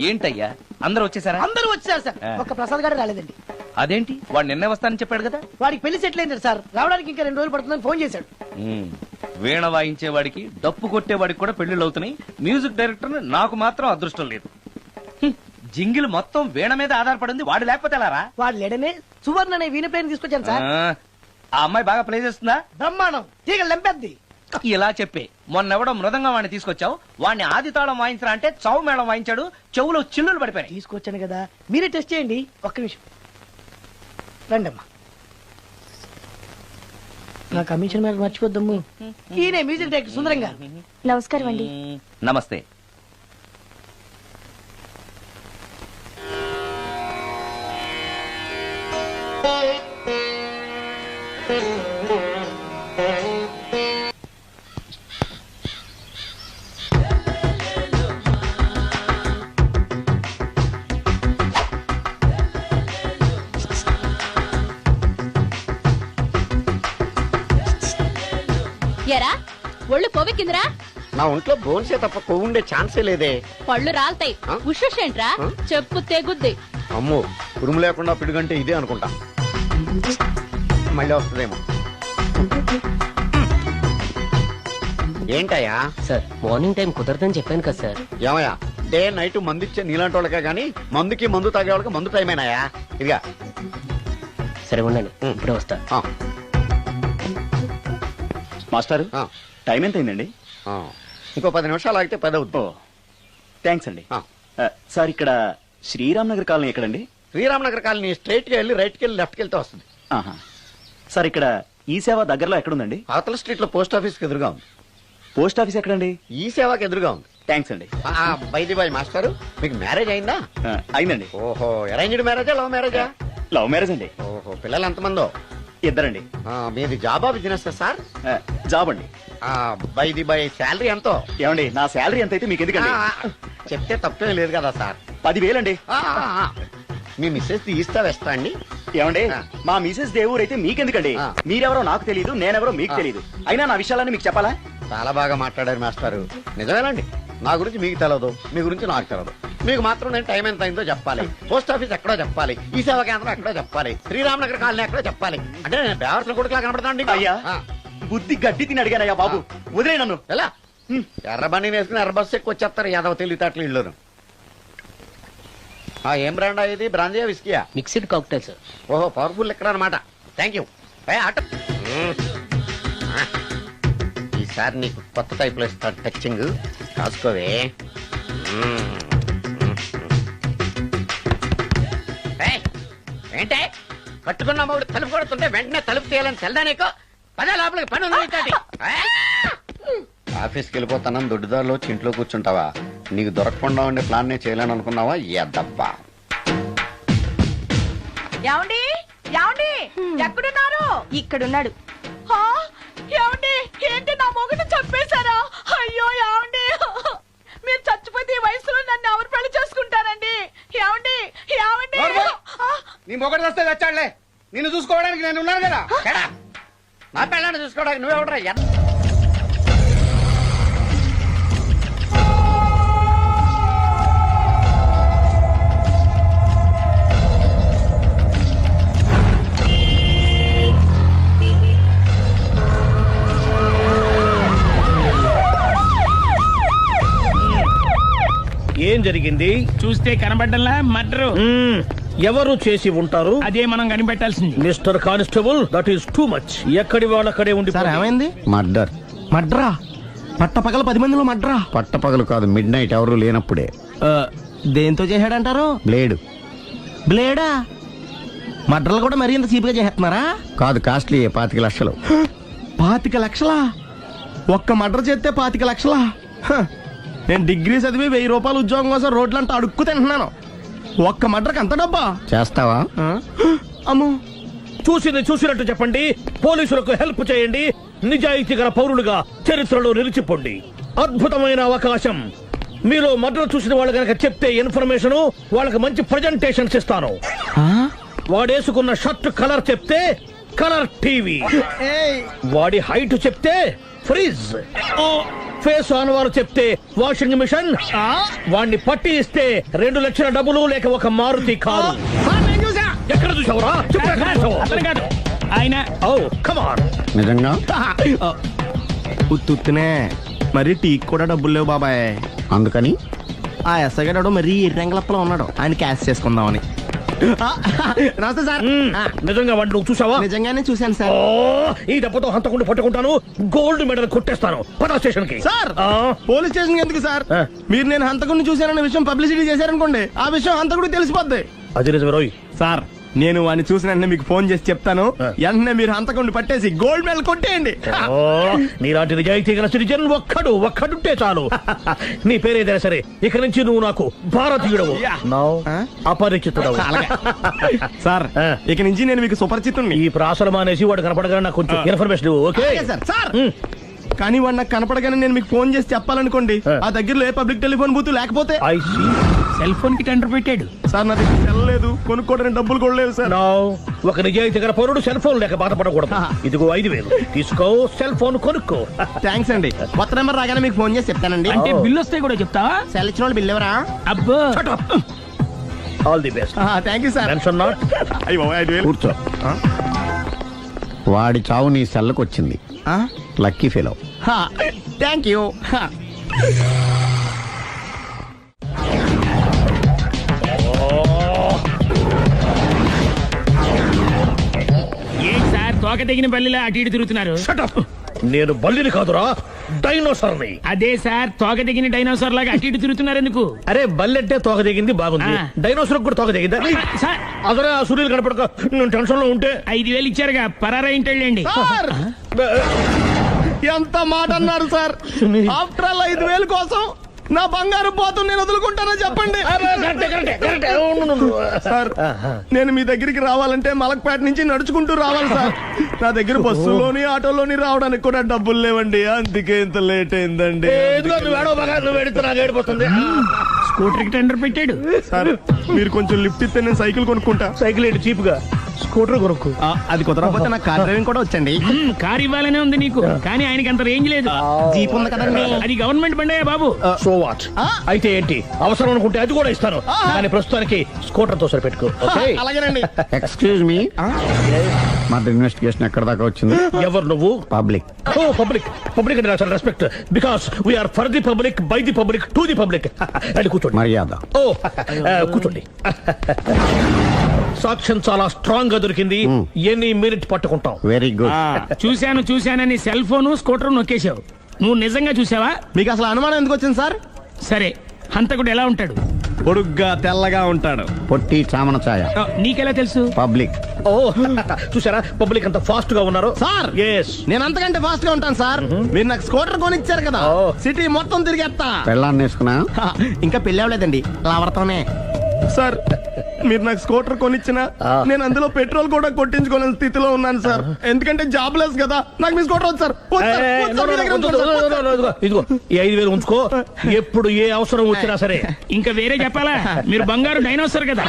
ఏంటయ్యా అందరూ వచ్చేసారా? అందరూ వచ్చారు సార్, ఒక్క ప్రసాద్ గారు రాలేదండి. అదేంటి, వాడు నిన్నే వస్తానని చెప్పాడు కదా. వాడికి పెళ్లి సెటిల్ అయింది సార్, రావడానికి ఇంకా 2 రోజులు పడుతుందని ఫోన్ చేశాడు. వీణ వాయించేవాడికి డప్పు కొట్టేవాడికి కూడా పెళ్లిళ్ళు అవుతున్నాయి. మ్యూజిక్ డైరెక్టర్ నాకు మాత్రం అదృష్టం లేదు. జింగిల్ మొత్తం వీణ మీద ఆధారపడింది, వాడు లేకపోతే ఎలారా? వాడు లేడనే సువర్ణ అనే వీణ ప్లేయర్ తీసుకొచ్చాను సార్. ఆ అమ్మాయి బాగా ప్లే చేస్తుందా? బ్రహ్మాండం, తీగ లెంపెద్ది. ఇలా చెప్పి మొన్నెవడో మృదంగం వాడిని తీసుకొచ్చావు, వాడిని ఆది తాళం వాయించరా అంటే చౌ మేళం వాయించాడు, చెవులో చిల్లులు పడిపోయాయి. తీసుకొచ్చాను కదా, మీరే టెస్ట్ చేయండి. ఒక్క నిమిషం రండి అమ్మా. నా కమిషన్ మీద మర్చిపోద్దాము. ఈయనే మ్యూజిక్ డైరెక్టర్ సుందరం గారు. నమస్కారం అండి. నమస్తే. ఎరా ఒళ్ళు కొవ్వెక్కిందిరా? నా ఒంట్లో బోన్సే తప్ప కొవ్వు ఉండే ఛాన్సే లేదే. పళ్ళు రాల్తాయి. ఆ? ఉషేంట్రా? ఆ? చెప్పు తెగుద్ది. అమ్మో, ఉరుము లేకుండా పిడుగంటే ఇదే అనుకుంటా. మళ్ళీ వస్తుందేమో. ఏంటయ్యా? సార్ మార్నింగ్ టైం కుదరదని చెప్పాను కదా సార్. ఏమయ్యా, డే నైట్ మందు ఇచ్చే నీలాంటి వాళ్ళకే గానీ మందుకి మందు తాగే వాళ్ళకి మందు టైమేనాయా? ఇదిగా సరే ఉండండి, ఇప్పుడే వస్తా. ఆ, మాస్టర్ ఆ, టైం ఎంత అయిందండి? ఆ. ఇంకో 10 నిమిషాలు ఆగితే 10 అవుతుంది. థ్యాంక్స్ అండి. ఆ. సార్ ఇక్కడ శ్రీరామ్ నగర్ కాలనీ ఎక్కడండి? శ్రీరామనగర్ కాలనీ స్ట్రైట్ గా వెళ్ళి రైట్ కి వెళ్ళి లెఫ్ట్ కి వెళ్తే వస్తుంది. ఆహా. సార్ ఇక్కడ ఈ సేవ దగ్గరలో ఎక్కడుందండి? అవతల స్ట్రీట్ లో పోస్ట్ ఆఫీస్ కి ఎదురుగా ఉంది. పోస్ట్ ఆఫీస్ ఎక్కడండి? ఈ సేవకి ఎదురుగా ఉంది. థ్యాంక్స్ అండి. బైది బాయ్ మాస్టారు, మీకు మ్యారేజ్ అయిందా? అయిందండి. ఓహో, అరేంజ్డ్ మ్యారేజా లవ్ మ్యారేజా? లవ్ మ్యారేజ్ అండి. ఓహో, పిల్లలు ఎంతమందో? ఇద్దరండి. మీది జాబా బిజినెస్ సార్? జాబ్ అండి. బైది బై శాలరీ ఎంతో? ఏమండి, నా శాలరీ ఎంత అయితే మీకు ఎందుకండి? చెప్తే తప్పే లేదు కదా సార్. 10,000 అండి. మీ మిస్సెస్ ఇస్తా వేస్తా అండి. ఏమండి, ఆ. మా మిసెస్ దేవురు అయితే మీకెందుకండి? ఆ. మీరెవరో నాకు తెలియదు, నేనెవరో మీకు ఆ. తెలియదు. అయినా నా విషయాలన్నీ మీకు చెప్పాలా? చాలా బాగా మాట్లాడారు మాస్టారు. నిజమేనండి, నా గురించి మీకు తెలియదు, మీ గురించి నాకు తెలియదు. మీకు మాత్రం నేను టైం ఎంత అయిందో చెప్పాలి, పోస్ట్ ఆఫీస్ ఎక్కడో చెప్పాలి, ఈ సేవా కేంద్రం ఎక్కడో చెప్పాలి, శ్రీరామనగర్ కాలనీ ఎక్కడో చెప్పాలి. అంటే నేను బేవర్సన కొడుకులా కనబడతాను. అయ్యా, బుద్ధి గడ్డి తిని అడిగానయ్యా బాబు, వదిలే నన్ను. ఎలా ఎర్ర బండి వేసుకుని ఎర్ర బస్సు ఎక్కువ వచ్చేస్తారు యాదవ తెలివితేటలు ఇళ్ళును. ఏం బ్రాండ్ ఇది? బ్రాంజియా విస్కియా? Mixed cocktail sir. ఓహో, పవర్ఫుల్ ఎక్కడ అనమాట. Thank you. ఈసారి నీకు కొత్త టైప్ లో ఇస్తాడు టచింగ్, కాసుకోవే. ఏంటే కట్టుకున్న మూడు తలుపు కొడుతుంటే వెంటనే తలుపు తీయాలని తెల్దా నీకు? పదే లోపలికి పని ఉంది నీతోటి. ఆఫీస్కి వెళ్ళిపోతానని దొడ్డుదారిలో ఇంట్లో కూర్చుంటావా? నీకు దొరకకుండా ఉండే ప్లాన్ నే చేయలేను అనుకున్నావా? ఎద్దబ్బా. ఏమండి ఏమండి ఎక్కడున్నారు? ఇక్కడున్నాడు. హా? ఏమండి, ఏంటి నా మొగుడు చంపేశారా? అయ్యో ఏమండి, మీరు చచ్చిపోతే ఈ వయసులో నన్ను ఎవరు పెళ్లి చేసుకుంటారండి? ఏమండి ఏమండి? ఆ, నీ మొగడు వస్తే వచ్చాడులే, నిన్ను చూసుకోవడానికి నేను ఉన్నాను కదా. ఎడా? నా పిల్లని చూసుకోవడానికి నువ్వెవడరా? ఏం జరిగింది? చూస్తే కనబడ్డంలా మర్డరు. ఎవరు చేసి ఉంటారు? అదే మనం కనిపెట్టాల్సింది. Mister constable, that is too much. ఎక్కడి వాళ్ళక్కడే ఉండి. ఏమైంది? మర్డర్. మడ్రా? పట్టపగల 10 మందిలో మడ్రా? పట్టపగలు కాదు, మిడ్ నైట్ ఎవరు లేనప్పుడే. దేంతో చేశాడంటారు? బ్లేడ్. బ్లేడా? మడ్రలు కూడా మరీ ఇంత చీప్ గా చేస్తున్నారా? కాదు, కాస్ట్లీ 25 లక్షలు. 25 లక్షలా? ఒక్క మడ్ర చేస్తే 25 లక్షలా? హ, నేను డిగ్రీ చదివి 1000 రూపాయలు ఉద్యోగం కోసం రోడ్లంతా అడుక్కు తింటున్నాను. ఒక్క మడ్రకి అంత డబ్బా? చేస్తావా? అమ్మో, చూసింది చూసినట్టు చెప్పండి. పోలీసులకు హెల్ప్ చేయండి. నిజాయితీ గల పౌరులుగా చరిత్రలో నిలిచిపోండి. అద్భుతమైన అవకాశం. మీలో మర్డర్ చూసిన వాళ్ళు గనక చెప్తే ఇన్ఫర్మేషన్, వాళ్ళకి మంచి ప్రజెంటేషన్స్ ఇస్తాను. వాడేసుకున్న షర్ట్ కలర్ చెప్తే కలర్ టీవీ, వాడి హైట్ చెప్తే ఫ్రిజ్, ఫేస్ ఆన్ వారు చెప్తే వాషింగ్ మిషన్, వాడిని పట్టి ఇస్తే 2 లక్షల డబ్బులు లేక ఒక మారుతి కారు. ఎక్కడ చూసావురా? ఆయన ఓ కమ్ ఆన్. నిజంగా? ఉత్తునే మరి టీకి కూడా డబ్బులు లేవు బాబాయ్. అందుకని ఆ ఎస్ఐ గారు మరీ ఎర్రంగలప్పలో ఉన్నాడు, ఆయన క్యాష్ చేసుకుందామని. నమస్తే సార్ నిజంగా వాడిని నువ్వు చూసావా? నిజంగానే చూశాను సార్. ఓ, ఈ దెబ్బతో హంతకుండా పట్టుకుంటాను, గోల్డ్ మెడల్ కొట్టేస్తాను. పద స్టేషన్ కి. సార్ పోలీస్ స్టేషన్ ఎందుకు సార్? మీరు నేను హంతకుడిని చూశానన్న విషయం పబ్లిసిటీ చేశారనుకోండి, ఆ విషయం హంతకుడికి తెలిసిపోద్ది. అది నిజమే రోయ్. సార్ నేను వాడిని చూసిన వెంటనే మీకు ఫోన్ చేసి చెప్తాను, వెంటనే మీరు హంతకుడిని పట్టేసి గోల్డ్ మెడల్ కొట్టేయండి. ఓ, నీలాంటి నిజాయితీ గల సిటిజన్ ఒక్కడుంటే చాలు. నీ పేరేదైనా సరే ఇక నుంచి నువ్వు నాకు భారతీయుడవు, అపరిచితుడవు. సార్ ఇక నుంచి నేను మీకు సుపరిచితుడిని. ఈ ప్రాసలు మానేసి వాడు కనపడగానే నాకు కొంచెం ఇన్ఫర్మేషన్ ఇవ్వు, ఓకే? సార్ కానీ వాడు నాకు కనపడగానే నేను మీకు ఫోన్ చేసి చెప్పాలనుకోండి, ఆ దగ్గరలో ఏ పబ్లిక్ టెలిఫోన్ బూత్ లేకపోతే సెల్ ఫోన్ కి టెండర్ పెట్టాడు సార్. నా దగ్గర సెల్ లేదు, కొనుక్కోవడానికి డబ్బులు కూడా లేవు సార్. ఒక నిజాయితీ గల పౌరుడు సెల్ ఫోన్ లేక బాధపడకూడదు. ఇదిగో 5,000 తీసుకో, సెల్ ఫోన్ కొనుక్కో. థ్యాంక్స్ అండి. కొత్త నెంబర్ రాగానే మీకు ఫోన్ చేసి చెప్తానండి. అంటే బిల్ వస్తే కూడా చెప్తావా? సెల్ ఇచ్చిన వాళ్ళు బిల్ ఎవరా? అబ్బో all the best. Thank you sir. Mention not. కూర్చో. వాడి చావు నీ సెల్లకు వచ్చింది. Lucky fellow. Thank you. ఏంటి సార్ తోక తెగిన బల్లిలా అటు ఇటు తిరుగుతున్నారు? నేను బల్లిని కాదురా, డైనోసార్ని. అదే సార్ తోక తెగిన డైనోసార్ లాగా అటు ఇటు తిరుగుతున్నారు ఎందుకు? అరే బల్లెట్టే తోక దిగింది బాగుంది, డైనోసార్ కూడా తోక దిగిందా? సార్ అదరే ఆ సూర్యులు కనపడక నేను టెన్షన్ లో ఉంటే 5,000 ఇచ్చారుగా, పరారా ఇంటండి. ఎంత మాట అన్నారు సార్? ఆఫ్టర్ ఆల్ 5,000 కోసం నా బంగారు పోతుంది నేను వదులుకుంటానని చెప్పండి. సార్ నేను మీ దగ్గరికి రావాలంటే మలక్పేట నుంచి నడుచుకుంటూ రావాలి సార్. నా దగ్గర బస్సులోని ఆటోలోని రావడానికి కూడా డబ్బులు లేవండి, అందుకే ఇంత లేట్ అయిందండి. స్కూటర్ కి టెండర్ పెట్టాడు. సార్ మీరు కొంచెం లిఫ్ట్ ఇస్తే నేను సైకిల్ కొనుక్కుంటా. సైకిల్ ఏంటి చీప్ గా, స్కూటర్ కొనుక్కు. అది కుదరకపోతే నాకు కార్ డ్రైవింగ్ కూడా వచ్చండి. కార్ ఇవ్వాలనే ఉంది నీకు, కానీ ఆయనకి అంత రేంజ్ లేదు. జీప్ ఉంది కదండి. అది గవర్నమెంట్ బండే బాబు. So what? అయితే ఏంటి, అవసరం అనుకుంటే అది కూడా ఇస్తాను, కానీ ప్రస్తుతానికి స్కూటర్ తో సరిపెట్టుకో. అలాగేనండి. ఎక్స్క్యూజ్ మీ, మా ఇన్వెస్టిగేషన్ ఎక్కడ దాకా వచ్చింది? ఎవరు నువ్వు? పబ్లిక్. ఓ పబ్లిక్. పబ్లిక్ అంటే చాలా respect, because we are for the public, by the public, to the public. అది కూర్చోండి. మర్యాద. ఓ కూర్చోండి. సాక్ష్యం చాలా స్ట్రాంగ్ గా దొరికింది, ఎన్ని మినిట్ పట్టుకుంటాం. Very good. చూశానని సెల్ ఫోను స్కూటర్ నొక్కేశావు. నువ్వు నిజంగా చూసావా? మీకు అసలు అనుమానం ఎందుకు వచ్చింది సార్? సరే హంతకుడు ఎలా ఉంటాడు? పొడుగ్గా తెల్లగా ఉంటాడు. పొట్టి చామన ఛాయ. నీకెలా తెలుసు? పబ్లిక్. ఓ చూసారా పబ్లిక్ అంత ఫాస్ట్ గా ఉన్నారు. సార్ ఎస్, నేను అంతకంటే ఫాస్ట్ గా ఉంటాను సార్. మీరు నాకు స్కూటర్ కొనిచ్చారు కదా, సిటీ మొత్తం తిరిగేస్తా. పెళ్ళాన్ని వేసుకున్నా? ఇంకా పెళ్లి అవ్వలేదండి, లావర్తోనే. సార్ మీరు నాకు స్కూటర్ కొనిచ్చిన నేను అందులో పెట్రోల్ కూడా కొట్టించుకోలేని స్థితిలో ఉన్నాను సార్. ఎందుకంటే జాబ్ లెస్ కదా, నాకు మీ స్కూటర్ వద్దు సార్. ఇదిగో ఈ 5,000 ఉంచుకో, ఎప్పుడు ఏ అవసరం వచ్చినా సరే. ఇంకా వేరే చెప్పాలా? మీరు బంగారు డైనోసార్ కదా.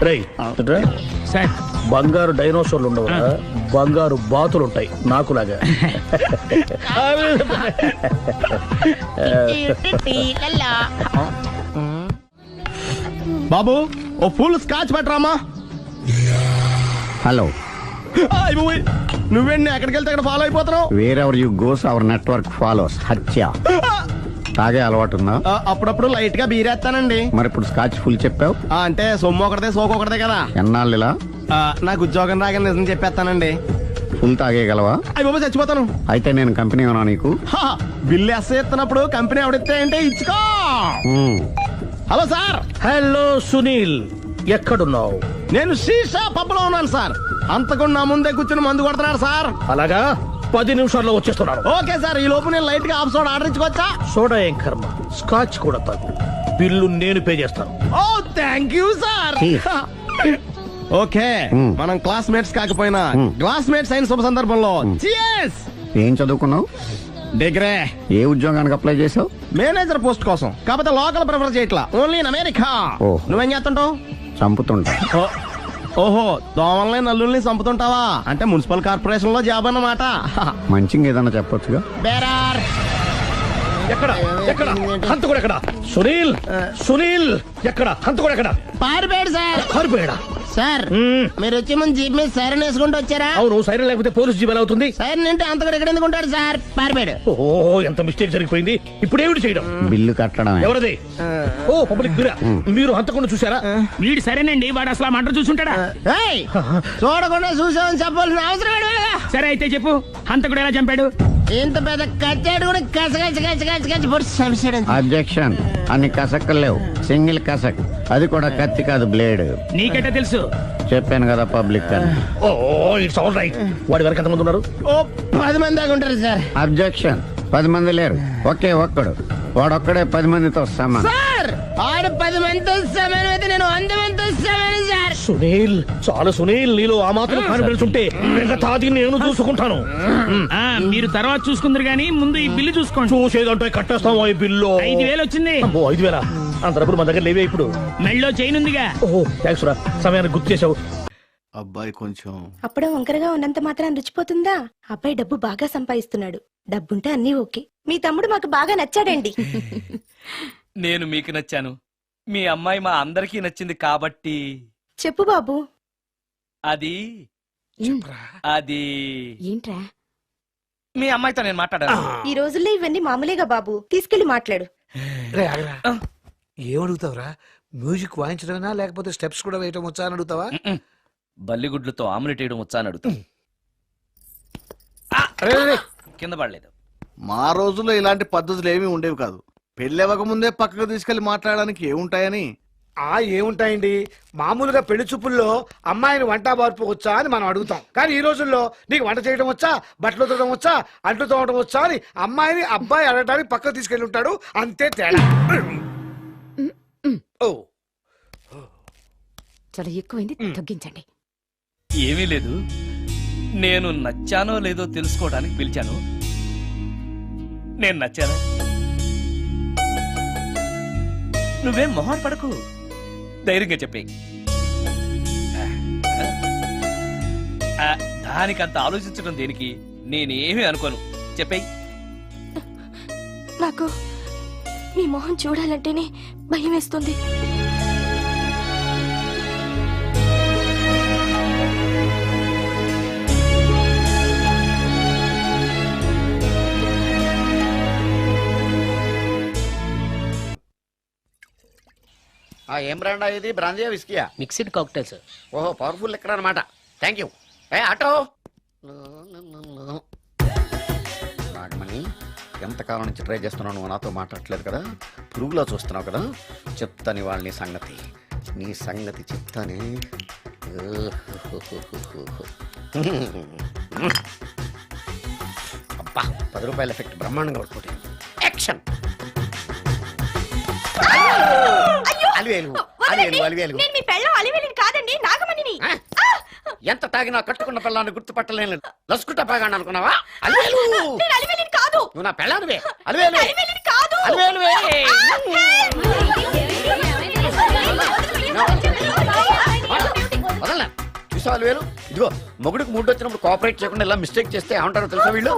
రై సార్ బంగారు డైనోసార్లు ఉండవు, బంగారు బాతులు ఉంటాయి నాకులాగా. బాబు ఓ ఫుల్ స్కాచ్ పట్టరామా. హలో. నువ్వేంటి ఎక్కడికి వెళ్తే అక్కడ ఫాలో అయిపోతున్నావు? Wherever you goes our network follows. హత్య. తాగే అలవాటు ఉందా? అప్పుడప్పుడు లైట్ గా బీరేస్తానండి. మరి ఇప్పుడు స్కాచ్ ఫుల్ చెప్పావు అంటే సొమ్ము ఒకటిదే సోకు ఒకటిదే కదా. ఎన్నాళ్ళు ఇలా? నాకు ఉద్యోగం రాగానే నిజం చెప్పేస్తానండి. ఫుల్ తాగేయగలవా? అయ్యి బాబు చచ్చిపోతాను. అయితే నేను కంపెనీ ఉన్నా నీకు? బిల్లు ఎస్ఐ ఇస్తున్నప్పుడు కంపెనీ ఎవడిస్తే అంటే ఇచ్చుకో. Hello sir. హలో సునీల్, ఎక్కడున్నావు? నేను శీషా పబ్లో ఉన్నాను సార్. అంతకుండా నా ముందే కూర్చుని మందు కొడుతున్నాడు సార్. అలాగా, 10 నిమిషాల్లో వచ్చేస్తున్నాను. Okay sir. ఈ లోపు నేను లైట్ గా హాఫ్ సోడా ఆర్డర్ ఇచ్చుకోవచ్చా? సోడా ఏం కర్మ, స్కాచ్ కూడా తాగు, బిల్లు నేను పే చేస్తాను. ఓ థ్యాంక్ యూ సార్. ఓకే మనం క్లాస్మేట్స్ కాకపోయినా క్లాస్మేట్స్ అయిన శుభ సందర్భంలో చియర్స్. ఏం చదువుకున్నావు? డిగ్రీ. ఏ ఉద్యోగానికి అప్లై చేసావు? మేనేజర్ పోస్ట్ కోసం, కాకపోతే లోకల్ ప్రిఫర్ చేయట్లా, ఓన్లీ ఇన్ అమెరికా. నువ్వేం చేస్తుంటావు? చంపుతుంటా. ఓహో, దోమల్ని నల్లుల్ని చంపుతుంటావా? అంటే మున్సిపల్ కార్పొరేషన్ లో జాబ్ అన్నమాట. మంచిగా ఏదన్నా చెప్పొచ్చుగా. బేరార్. ఎక్కడ ఎక్కడ హంతకుడు ఎక్కడ? సునీల్, సునీల్ ఎక్కడ? హంతకుడు ఎక్కడ? పారిపోయాడు సార్. పారిపోయాడా? సార్ మీరు వచ్చే ముందు జీప్ మీద సైరన్ వేసుకుంటూ వచ్చారా? అవును, సైరన్ లేకపోతే పోలీస్ జీవన్ అవుతుంది. సైరన్ అంటే అంత కూడా ఎక్కడ ఎందుకు ఉంటాడు సార్? పారిపోయాడు. ఓ ఎంత మిస్టేక్ జరిగిపోయింది. ఇప్పుడు ఏమిటి చేయడం? బిల్లు కట్టడం. ఎవరది? ఓ పబ్లిక్ మీరా? మీరు హంతకుండా చూసారా? వీడు సరేనండి, వాడు అసలు ఆ మంట చూసుంటాడా? ఏయ్, చూడకుండా చూసామని చెప్పాల్సిన అవసరం ఏంటి? సరే అయితే చెప్పు, హంతకుడు ఎలా చంపాడు? ఇంత పెద్ద కచ్చాడు కూడా కచ్చ పొడి చంపేశాడు. అబ్జెక్షన్. అన్ని కసక్కలు లేవు, సింగిల్ కసక్. అది కూడా కత్తి కాదు, బ్లేడ్. నీకెట్టా తెలుసు? చెప్పాను కదా పబ్లిక్ అని. Oh it's all right. వాడి వరకు ఎంతమంది ఉన్నారు? ఓ 10 మంది దాకా ఉంటారు సార్. అబ్జెక్షన్. 10 మంది లేరు, ఒకే ఒక్కడు. వాడొక్కడే 10 మందితో సమానం. సార్ ఆడు 10 మందితో సమానం అయితే నేను 100 మందితో సమానం సార్. సునీల్, చాలా సునీల్, నీలో ఆ మాత్రం కాన్ఫిడెన్స్ ఉంటే మిగతాది నేను చూసుకుంటాను. ఆ, మీరు తర్వాత చూసుకుందరు గానీ ముందు ఈ బిల్లు చూసుకోండి. చూసేదంటే కట్టేస్తాం ఈ బిల్లు. 5,000 వచ్చింది. 5,000 అంత డబ్బులు మన దగ్గర లేవే ఇప్పుడు. మెళ్ళో చైన్ ఉందిగా. ఓహో థ్యాంక్స్ రా, సమయానికి గుర్తు చేసావు. అబ్బాయి కొంచెం అప్పుడే వంకరగా ఉన్నంత మాత్రం రుచిపోతుందా? అబ్బాయి డబ్బు బాగా సంపాదిస్తున్నాడు. డబ్బుంటే అన్నీ ఓకే. మీ తమ్ముడు మాకు బాగా నచ్చాడండి. నేను మీకు నచ్చాను, మీ అమ్మాయి మా అందరికీ నచ్చింది కాబట్టి. చెప్పు బాబు. అది అది ఏంట్రా? మీ అమ్మాయితో నేను మాట్లాడాను. ఈ రోజుల్లో ఇవన్నీ మామూలేగా బాబు, తీసుకెళ్లి మాట్లాడు. ఏమడుగుతావురా? మ్యూజిక్ వాయించడమేనా లేకపోతే స్టెప్స్ కూడా వేయటం వచ్చా అని అడుగుతావా? బల్లిగుడ్లతో ఆమ్లెట్ వేయడం వచ్చా అని అడుగుతా. కింద పడలేదు. మా రోజుల్లో ఇలాంటి పద్ధతులు ఏమీ ఉండేవి కాదు. పెళ్ళవక ముందే పక్కకు తీసుకెళ్లి మాట్లాడడానికి ఏముంటాయని. ఏముంటాయండి, మామూలుగా పెళ్లి చూపుల్లో అమ్మాయిని వంట బార్పు వచ్చా అని మనం అడుగుతాం. కానీ ఈ రోజుల్లో నీకు వంట చేయడం వచ్చా, బట్టలు ఉతకడం వచ్చా, అంట్లు తోమడం వచ్చా అని అమ్మాయిని అబ్బాయి అడగడానికి పక్కకు తీసుకెళ్లి ఉంటాడు. అంతే తేడా. ఓ చాలా ఎక్కువైంది, తగ్గించండి. ఏమీ లేదు, నేను నచ్చానో లేదో తెలుసుకోవడానికి పిలిచాను. నేను నచ్చానా? నువ్వేం మొహం పడకు, ధైర్యంగా చెప్పే. దానికంత ఆలోచించడం దేనికి? నేనేమీ అనుకోను, చెప్పేయి. నాకు మీ మొహం చూడాలంటేనే భయం వేస్తుంది. ఏం బ్రాండా ఇది? బ్రాందియా, విస్కియా? Mixed cocktail sir. ఓహో, పవర్ఫుల్ ఎక్కడ అనమాట. Thank you. ఆటో నాగమణి, ఎంతకాలం నుంచి ట్రై చేస్తున్నావు, నువ్వు నాతో మాట్లాడట్లేదు కదా, పురుగులో చూస్తున్నావు కదా. చెప్తాను వాళ్ళ నీ సంగతి చెప్తానే. అబ్బా, 10 రూపాయల ఎఫెక్ట్ బ్రహ్మాండంగా పడుకోండి. యాక్షన్. ఎంత తాగినా కట్టుకున్న పిల్లాన్ని గుర్తుపట్టలేను. లసుకుంటా బాగా అనుకున్నావా? నువ్వు నా పెళ్ళానివే. వదలనా? చూసావా అలివేలు? ఇదిగో మొగుడికి మూడు వచ్చినప్పుడు కోఆపరేట్ చేయకుండా ఇలా మిస్టేక్ చేస్తే ఏమంటారో తెలుసా వీళ్ళు?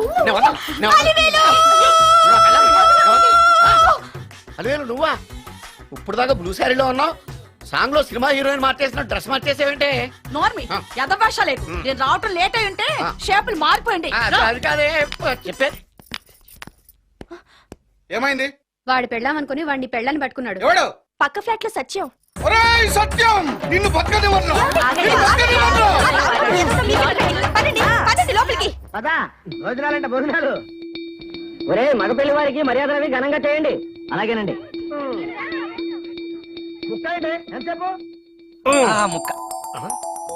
అలివేలు నువ్వా? ఇప్పుడు దాకా బ్లూ శారీలో ఉన్నావు, సాంగ్ లో సినిమా హీరోయిన్ మార్చేసిన డ్రెస్ మార్చేసేవంటే? నార్మల్ యథభాష లేదు. నేను రావటం లేట్ అయి ఉంటే షేపులు మారిపోయింది. అది కాదే చెప్పేది. ఏమైంది? వాడు పెళ్ళామనుకుని వాడిని పెళ్ళని పట్టుకున్నాడు. ఎవడు? పక్క ఫ్లాట్ లో సత్యం. ఒరేయ్ సత్యం, నిన్ను పక్కనివ్వను. లోపలికి భోజనాలంటే భోజనాలు. ఒరే మగ పెళ్లి వారికి మర్యాదలవి ఘనంగా చేయండి. అలాగేనండి. ముక్క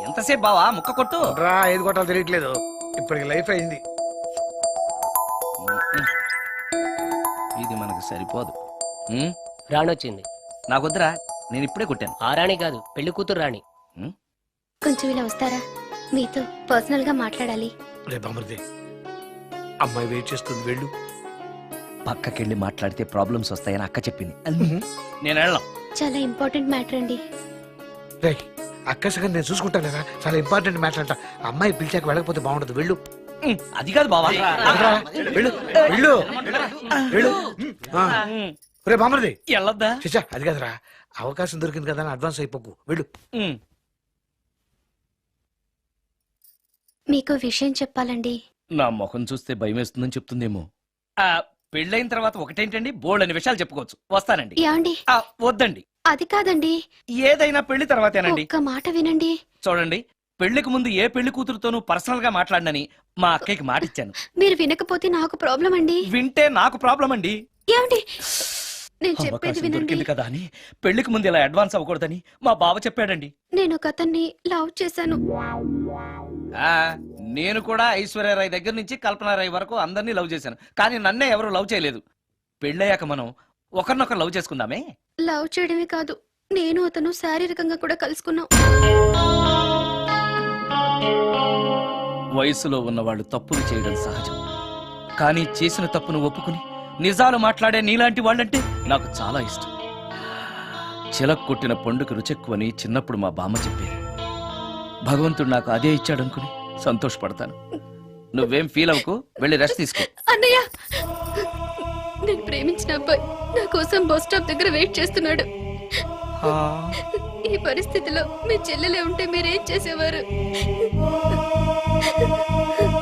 ఎంతసేపు బావా? ముక్క కొట్టు. ఏది కొట్టాలో తెలియట్లేదు. ఇప్పటికి లైఫ్ అయింది. ఇది మనకు సరిపోదు. రాణొచ్చింది. నాకొద్దురా, నేను ఇప్పుడే కొట్టాను. ఆ రాణి కాదు, పెళ్లి కూతురు రాణి. కొంచెం ఇలా వస్తారా? మీతో పర్సనల్ గా మాట్లాడాలి. బామర్ది, అమ్మాయి వెయిట్ చేస్తుంది, వెళ్ళు. పక్కకెళ్ళి మాట్లాడితే ప్రాబ్లమ్స్ వస్తాయని అక్క చెప్పింది. నేను వెళ్ళాం. చాలా ఇంపార్టెంట్ మ్యాటర్ అండి. అక్కసగా నేను చూసుకుంటాను కదా, చాలా ఇంపార్టెంట్ మ్యాటర్ అంట. అమ్మాయి పిలిచాక వెళ్ళకపోతే బాగుండదు, వెళ్ళు. అది కాదు బావా, వెళ్ళు వెళ్ళు వెళ్ళు. రే బామర్ది, వెళ్ళొద్దా? చిచ్చా అది కాదురా, అవకాశం దొరికింది కదా అని అడ్వాన్స్ అయిపోకు, వెళ్ళు. మీకు విషయం చెప్పాలండి. నా ముఖం చూస్తే భయం వేస్తుందని చెప్తుందేమో. ఆ పెళ్ళైన తర్వాత ఒకటేంటండి, బోల్డ్ అని విషయాలు చెప్పుకోవచ్చు. వస్తానండి. ఏమండి? ఆ, వద్దండి. అది కాదండి, ఏదైనా పెళ్లి తర్వాతేనండి. ఒక్క మాట వినండి. చూడండి, పెళ్లికి ముందు ఏ పెళ్లి కూతురుతోనూ పర్సనల్ గా మాట్లాడనని మా అక్కయ్యకి మాట ఇచ్చాను. మీరు వినకపోతే నాకు ప్రాబ్లం అండి. వింటే నాకు ప్రాబ్లం అండి. ఏమండి? నేను చెప్పేది అవకాశం వినండి. దొరికింది కదా అని పెళ్లికి ముందు ఇలా అడ్వాన్స్ అవ్వకూడదని మా బావ చెప్పాడండి. నేను ఒక అతన్ని లవ్ చేశాను. నేను కూడా ఐశ్వర్యరాయ్ దగ్గర నుంచి కల్పనారాయ్ వరకు అందరినీ లవ్ చేశాను, కానీ నన్నే ఎవరు లవ్ చేయలేదు. పెళ్ళయ్యాక మనం ఒకరినొకరు లవ్ చేసుకుందామే. లవ్ చేయడమే కాదు, నేను అతను శారీరకంగా కూడా కలుసుకున్నాం. వయసులో ఉన్నవాళ్ళు తప్పులు చేయడం సహజం, కానీ చేసిన తప్పును ఒప్పుకుని నిజాలు మాట్లాడే నీలాంటి వాళ్ళంటే నాకు చాలా ఇష్టం. చిలక్ కొట్టిన పండుగ రుచెక్కువని చిన్నప్పుడు మా బామ్మ చెప్పేది. భగవంతుడు నాకు అదే ఇచ్చాడనుకుని సంతోషపడతాను. నువ్వేం ఫీల్ అవ్వకు, వెళ్ళి రెస్ట్ తీసుకో. అన్నయ్య, నేను ప్రేమించిన అబ్బాయి నా కోసం బస్ స్టాప్ దగ్గర వెయిట్ చేస్తున్నాడు. ఈ పరిస్థితిలో మీ చెల్లెలే ఉంటే మీరేం చేసేవారు?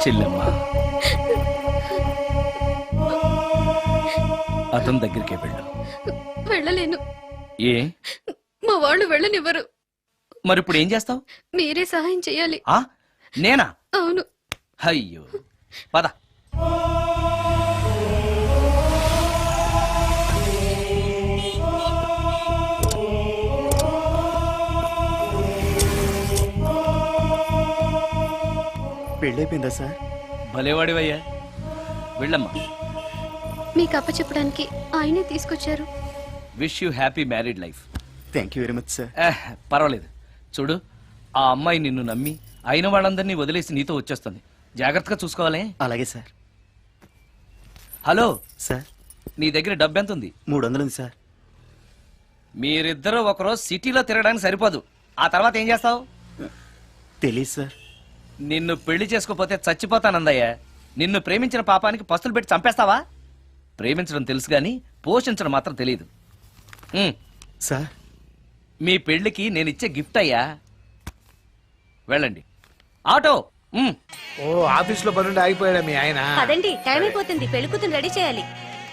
చెల్లెమ్మా, అతని దగ్గరికే వెళ్ళు. వెళ్ళలేను. ఏ? మా వాళ్ళు వెళ్ళనివ్వరు. మరి ఇప్పుడు ఏం చేస్తావు? మీరే సహాయం చేయాలి. నేనా? అవును. అయ్యో, పద. పెళ్ళైపోయిందా సార్? భలేవాడివయ్యా, వెళ్ళమ్మా. మీకు అప్పచెప్పడానికి ఆయనే తీసుకొచ్చారు. Wish you happy married life. Thank you very much sir. పర్వాలేదు. చూడు, ఆ అమ్మాయి నిన్ను నమ్మి అయిన వాళ్ళందరినీ వదిలేసి నీతో వచ్చేస్తుంది. జాగ్రత్తగా చూసుకోవాలి. అలాగే సార్. హలో సార్, నీ దగ్గర డబ్బు ఎంత ఉంది? 300 ఉంది సార్. మీరిద్దరూ ఒకరోజు సిటీలో తిరగడానికి సరిపోదు. ఆ తర్వాత ఏం చేస్తావు? తెలీదు సార్. నిన్ను పెళ్లి చేసుకోపోతే చచ్చిపోతానందయ్యా. నిన్ను ప్రేమించిన పాపానికి పస్తులు పెట్టి చంపేస్తావా? ప్రేమించడం తెలుసు గాని పోషించడం మాత్రం తెలియదు. సార్, మీ పెళ్లికి నేనిచ్చే గిఫ్ట్ అయ్యా. వెళ్ళండి. ఆటో. ఓ, ఆఫీస్ లో పనుండి ఆగిపోయాడా మీ ఆయన? అదండి, టైం అయిపోతుంది. పెళ్లి కూతురు రెడీ చేయాలి.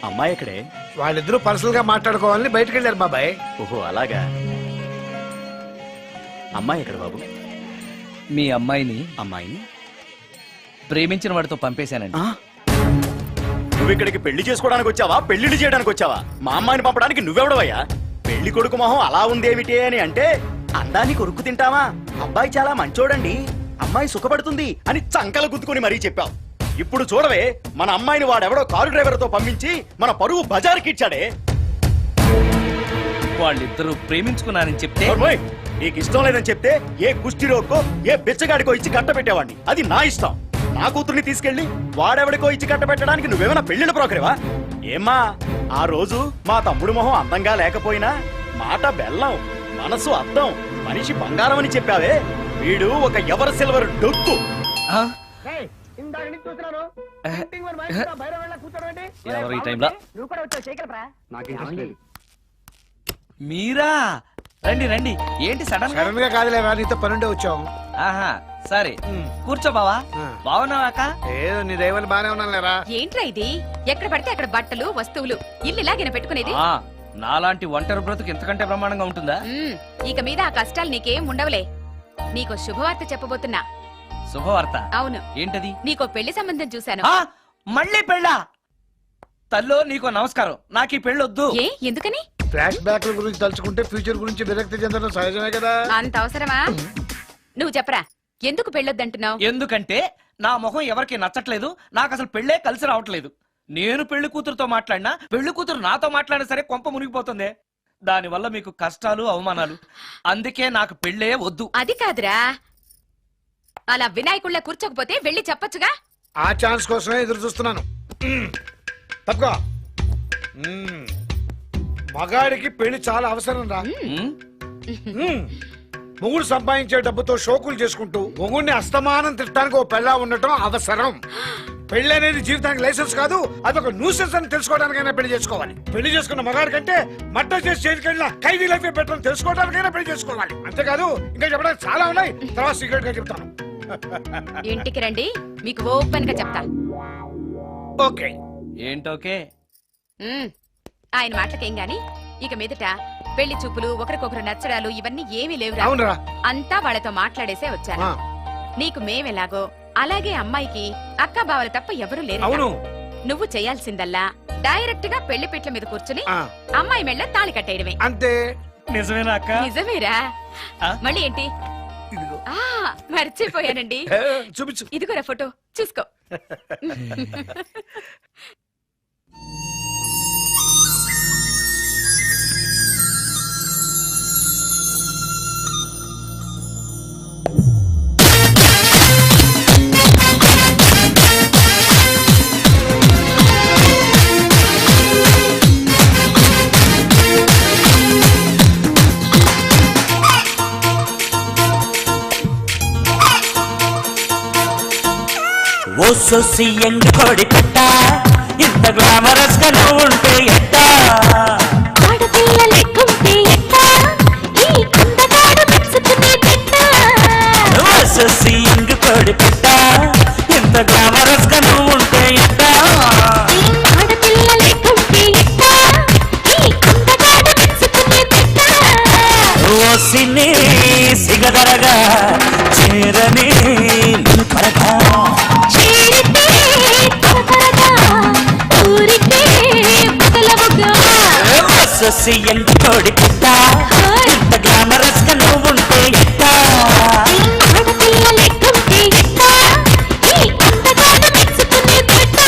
అమ్మాయి ఎక్కడే? వాళ్ళిద్దరూ పర్సనల్ గా మాట్లాడుకోవాలని బయటకు వెళ్ళారు బాబాయ్. ఓహో, అలాగా. అమ్మాయి ఎక్కడ బాబు? మీ అమ్మాయిని అమ్మాయిని ప్రేమించిన వాడితో పంపేశానండి. నువ్వు ఇక్కడికి పెళ్లి చేసుకోవడానికి వచ్చావా, పెళ్లిళ్ళు చేయడానికి వచ్చావా? మా అమ్మాయిని పంపడానికి నువ్వెవడవయ్యా? పెళ్లి కొడుకు మొహం అలా ఉందేమిటి అని అంటే అందాన్ని కొరుక్కు తింటావా? అబ్బాయి చాలా మంచోడండి, అమ్మాయి సుఖపడుతుంది అని చంకలు గుద్దుకుని మరీ చెప్పావు. ఇప్పుడు చూడవే, మన అమ్మాయిని వాడెవడో కారు డ్రైవర్ తో పంపించి మన పరువు బజారుకి ఇచ్చాడే. వాళ్ళిద్దరూ ప్రేమించుకున్నారని చెప్తే, నీకు ఇష్టం లేదని చెప్తే ఏ కుష్టిరోడ్కో ఏ బిచ్చగాడికో ఇచ్చి కట్ట పెట్టేవాడిని. అది నా ఇష్టం. నా కూతుర్ని తీసుకెళ్లి వాడెవడికో ఇచ్చి కట్ట పెట్టడానికి నువ్వేమైనా పెళ్లిళ్ళ బ్రోకరేవా? ఏమ్మా, ఆ రోజు మా తమ్ముడు మొహం అందంగా లేకపోయినా మాట బెల్లం, మనసు అద్దం, మనిషి బంగారం అని చెప్పావే. వీడు ఒక ఎవరు సిల్వర్ డొక్కు. ఎవరు ఈ టైంలో? మీరా? రండి రండి. ఏంటి సడన్ గా కాదులేరా, నీతో పనుండే వచ్చాం. ఆహా, సరే కూర్చో బావా. బాగున్నావాక? ఏదో నీ దైవాలు బానే ఉన్నాను లేరా. ఏంట్రా ఇది? ఎక్కడ పడితే అక్కడ బట్టలు వస్తువులు ఇల్లు ఇలాగైనా పెట్టుకునేది? నాలాంటి ఒంటరి బ్రతుకు ఎంతకంటే బ్రహ్మాండంగా ఉంటుందా? ఇక మీద ఆ కష్టాలు నీకేం ఉండవులే. నీకో శుభవార్త చెప్పబోతున్నా. శుభవార్త? అవును. ఏంటది? నీకో పెళ్లి సంబంధం చూశాను. మళ్ళీ పెళ్ళా? తల్లో నీకో నమస్కారం, నాకు ఈ పెళ్ళొద్దు. ఏ, ఎందుకని? ఫ్లాష్ బ్యాక్ గురించి తలుచుకుంటే ఫ్యూచర్ గురించి విరక్తి చెందడం సహజమే కదా. అంత అవసరమా? నువ్వు చెప్పరా, ఎందుకు పెళ్ళొద్దంటున్నావు? ఎందుకంటే నా ముఖం ఎవరికి నచ్చట్లేదు. నాకు అసలు పెళ్ళే కలిసి రావట్లేదు. నేను పెళ్లి కూతురుతో మాట్లాడినా, పెళ్లి కూతురు నాతో మాట్లాడినా సరే కొంప మునిగిపోతుంది. దానివల్ల మీకు కష్టాలు, అవమానాలు. అందుకే నాకు పెళ్ళే వద్దు. అది కాదురా, అలా వినాయకుళ్ళ కూర్చోకపోతే వెళ్ళి చెప్పొచ్చుగా. ఆ ఛాన్స్ కోసమే ఎదురు చూస్తున్నాను. తప్పుకో. మగాడికి పెళ్లి చాలా అవసరం రా. మొగుడు సంపాదించే డబ్బుతో షోకులు చేసుకుంటూ మొగుడిని అస్తమానం తిట్టడానికి ఓ పెళ్ళా ఉండటం అవసరం. పెళ్లి అనేది జీవితానికి లైసెన్స్ కాదు, అదొక న్యూసెన్స్ అని తెలుసుకోవడానికైనా పెళ్లి చేసుకోవాలి. పెళ్లి చేసుకున్న మగాడి కంటే మట్ట చేసి చేతికెళ్ళిన ఖైదీ లైఫ్ బెటర్ అని తెలుసుకోవడానికైనా పెళ్లి చేసుకోవాలి. అంతేకాదు ఇంకా చెప్పడానికి చాలా ఉన్నాయి, తర్వాత సీక్రెట్ గా చెప్తాను. ఇంటికి రండి, మీకు ఓపెన్ గా చెప్తా. ఓకే. ఏంటోకే? ఆయన మాటలకేం గాని ఇక మీదట పెళ్లి చూపులు, ఒకరికొకరు నచ్చడాలు ఇవన్నీ ఏమీ లేవురా. అవునరా. అంతా వాళ్ళతో మాట్లాడేసే వచ్చాను. నీకు మేమెలాగో అలాగే అమ్మాయికి అక్క బావలు తప్ప ఎవరూ లేరు. అవును. నువ్వు చేయాల్సిందల్లా డైరెక్ట్ గా పెళ్లి పీటల మీద కూర్చుని అమ్మాయి మెళ్ళ తాళి కట్టేయడమే. అంతే. నిజమేనా అక్క? నిజమేరా. మళ్ళీ ఏంటి? మర్చిపోయానండి. చూపించు. ఇదిగోరా ఫోటో, చూసుకో. ఓ సొసి ఎండు కోడి పెట్ట, ఇంత గ్లామరస్ గా నువ్వు ఉంటే ఎట్ట, ఆడపిల్ల లెక్కుంటే ఎట్ట, ఈ అందగాడు మెచ్చుకునే పెట్ట. ఓ సొసి ఎండు కోడి పెట్ట, ఇంత గ్లామరస్ గా నువ్వు ఉంటే ఎట్ట, ఆడపిల్ల లెక్కుంటే ఎట్ట, ఈ అందగాడు మెచ్చుకునే పెట్ట. ఓ సిన్ని సిగదరగా చేరని పరగా, సొసి ఎండు కోడి పెట్ట, ఇంత గ్లామరస్ గా నువ్వు ఉంటే ఎట్ట, ఆడపిల్ల లెక్కుంటే ఎట్ట, ఈ అందగాడు మెచ్చుకునే పెట్ట.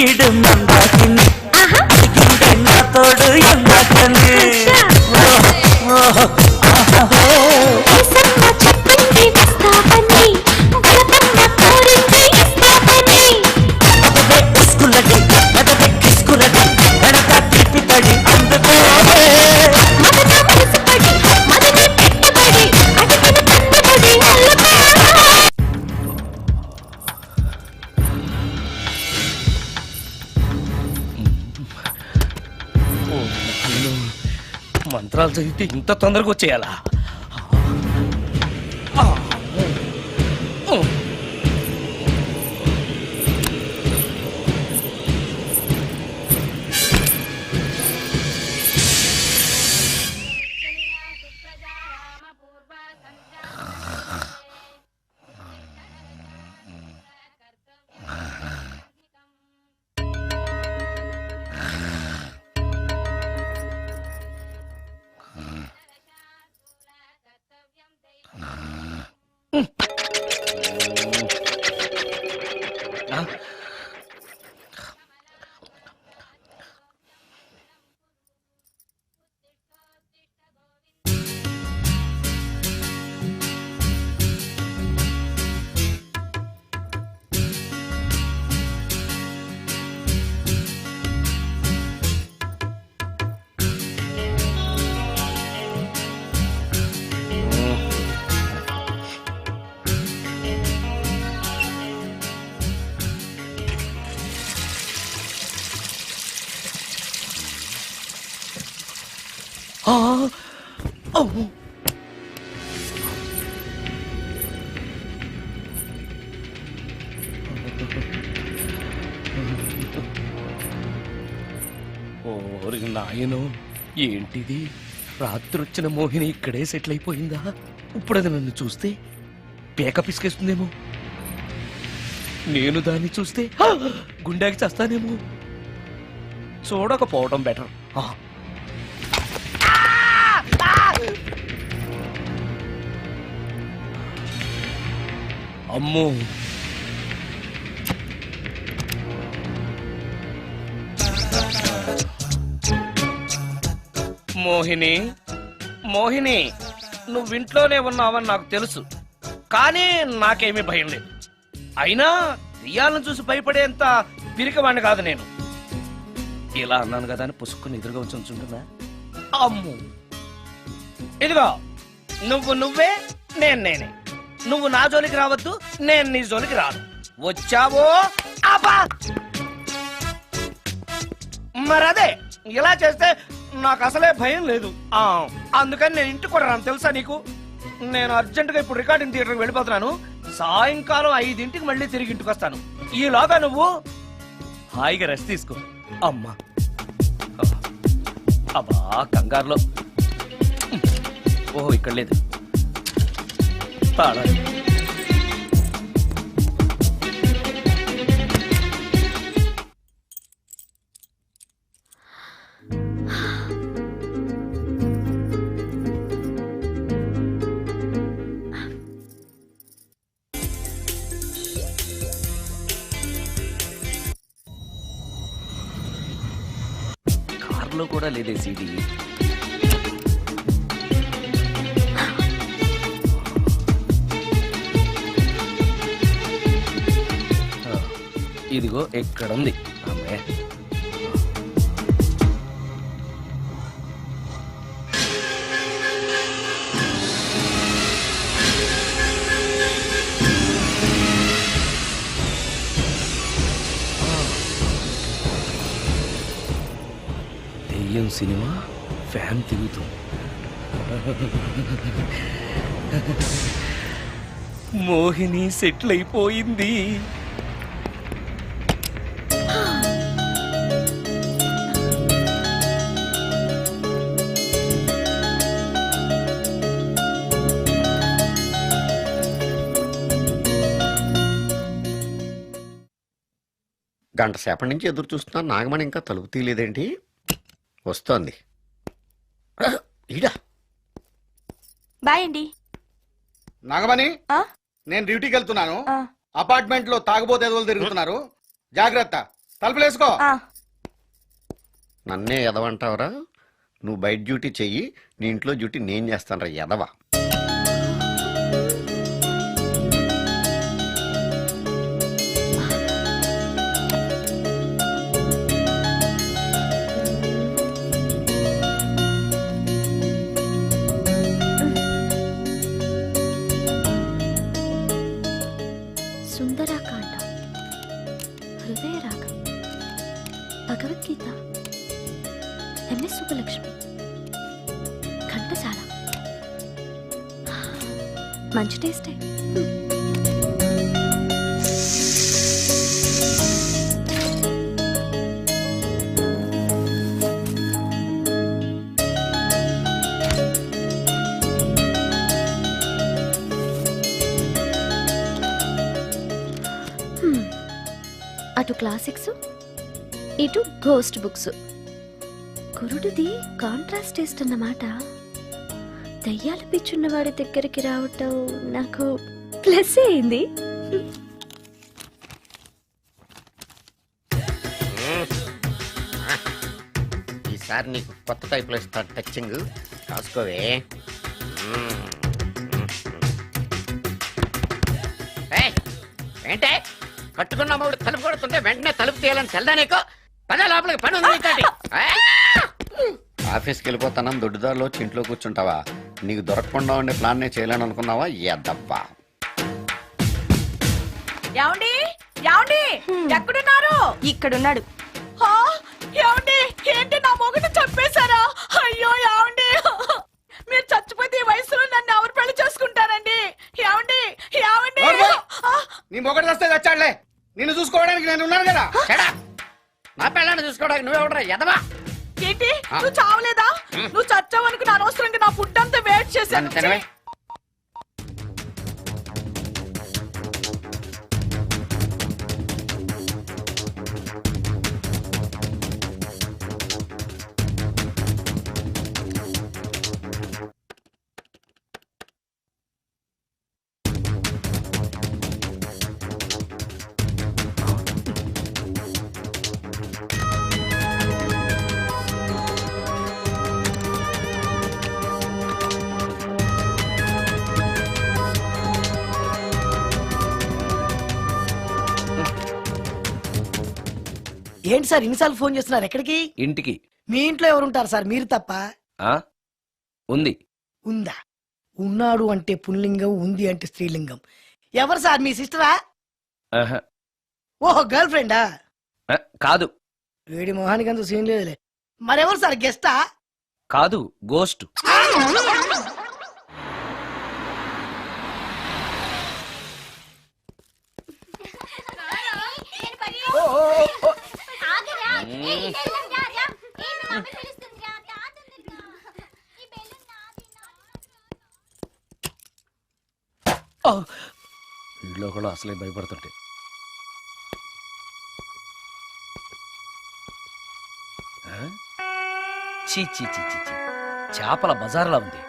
ఈడు మందాకిని నా తోడు ఎందాకని చెప్పండి వస్తావని, ఇస్కులడి ఎదగ కిస్కులడి ఎడత తిప్పితడి అందుకో మంత్రాలు చదివితే ఇంత తొందరగా వచ్చేయాలా? ఓరి నాయనో, ఏంటిది? రాత్రొచ్చిన మోహిని ఇక్కడే సెటిల్ అయిపోయిందా? ఇప్పుడు అది నన్ను చూస్తే పేక పిసికేస్తుందేమో. నేను దాన్ని చూస్తే గుండెకి చేస్తానేమో. చూడకపోవడం బెటర్. అమ్మో, మోహిని, మోహిని, నువ్వింట్లోనే ఉన్నావని నాకు తెలుసు, కానీ నాకేమీ భయం లేదు. అయినా దెయ్యాలను చూసి భయపడేంత పిరికవాణ్ణి కాదు నేను. ఇలా అన్నాను కదా అని పుసుక్కుని ఎదురుగా వచ్చి ఉంచుంటున్నా. అమ్ము, ఇదిగో నువ్వు నువ్వే, నేను నేనే. నువ్వు నా జోలికి రావద్దు, నేను నీ జోలికి రాను. వచ్చావో అబ్బా! మరదే ఇలా చేస్తే నాకు అసలే భయం లేదు. అందుకని నేను ఇంటికి కూడా రాను, తెలుసా నీకు? నేను అర్జెంటుగా ఇప్పుడు రికార్డింగ్ థియేటర్కి వెళ్ళిపోతున్నాను. సాయంకాలం 5ంటికి మళ్ళీ తిరిగి ఇంటికి వస్తాను. ఈలోగా నువ్వు హాయిగా రెస్ట్ తీసుకో. అమ్మా అబ్బా, కంగారులో. ఓహో, ఇక్కడ లేదు. తాళాలి. కార్లో కూడా లేదే సీడీ. ఇదిగో ఎక్కడుంది అమ్మే. దెయ్యం సినిమా ఫ్యాన్ తిరుగుతూ. మోహిని సెటిల్ అయిపోయింది. గంట సేపటి నుంచి ఎదురు చూస్తున్నా, నాగమణి ఇంకా తలుపు తీయలేదేంటి? వస్తోంది. ఈడా బాయ్ అండి. నాగమణి, నేను డ్యూటీకి వెళ్తున్నాను. అపార్ట్మెంట్ లో తాగుబోతు ఎదవలు తిరుగుతున్నారు, జాగ్రత్త. తలుపులేసుకో. నన్నే ఎదవంటావరా? నువ్వు బయట డ్యూటీ చెయ్యి, నీ ఇంట్లో డ్యూటీ నేను చేస్తాను రా ఎదవా. సుందరాకాండ, హృదయ రాగం, భగవద్గీత, ఎంఎస్ సుబ్బలక్ష్మి, ఘంటసాల. మంచి టేస్టే. అటు క్లాసిక్స్, ఇటు గోస్ట్ బుక్స్. కురుడిది కాంట్రాస్ట్ టేస్ట్ అన్నమాట. దయ్యాలు పిచ్చున్న వాడి దగ్గరికి రావటం నాకు ప్లస్ అయింది. ఈసారి నీకు కొత్త టైప్లో ఇస్తా టచ్చింగ్, కాసుకోవే. ఏంటే కట్టుకున్న మూడు తలుపు కొడుతుంటే వెంటనే తలుపు తీయాలని తెల్దా నీకు? పద లోపలికి, పని ఉంది. ఆఫీస్కి వెళ్ళిపోతానని దొడ్డుదారిలో ఇంట్లో కూర్చుంటావా? నీకు దొరకకుండా ఉండే ప్లాన్ నేను చేయలేను అనుకున్నావా? ఎద్దబ్బా. ఏమండి, ఏమండి, ఎక్కడున్నారు? ఇక్కడున్నాడు. ఏమండి, ఏంటి నా మొగుడు చంపేశారా? అయ్యో ఏమండి, మీరు చచ్చిపోతే ఈ వయసులో నన్ను ఎవరు పెళ్లి చేసుకుంటారండి? ఏమండి, ఏమండి. నీ మొగడు వస్తే చచ్చాడులే, నిన్ను చూసుకోవడానికి నేను ఉన్నాను కదా. నా పిల్లని చూసుకోవడానికి నువ్వెవడరా ఎదవా? ఏంటి, నువ్వు చావలేదా? నువ్వు చచ్చావనుకుని అనవసరంగా నా ఫుడ్ అంతా వేస్ట్ చేశాను. ఏంటి సార్ ఇన్నిసార్లు ఫోన్ చేస్తున్నారు? ఎక్కడికి? ఇంటికి. మీ ఇంట్లో ఎవరుంటారు సార్, మీరు తప్ప? ఆ ఉంది. ఉందా? ఉన్నాడు అంటే పుల్లింగం, ఉంది అంటే స్త్రీలింగం. ఎవరు సార్, మీ సిస్టరా? ఆహా. ఓహో, గర్ల్ ఫ్రెండా? కాదు. వేడి మొహానికి అంత సీన్ లేదులే. మరెవరు సార్, గెస్టా? కాదు, గోస్ట్. ఇంట్లో కూడా అసలే భయపడుతుంటే. చీ చీ చీ చీ చీ. చేపల బజార్లా ఉంది.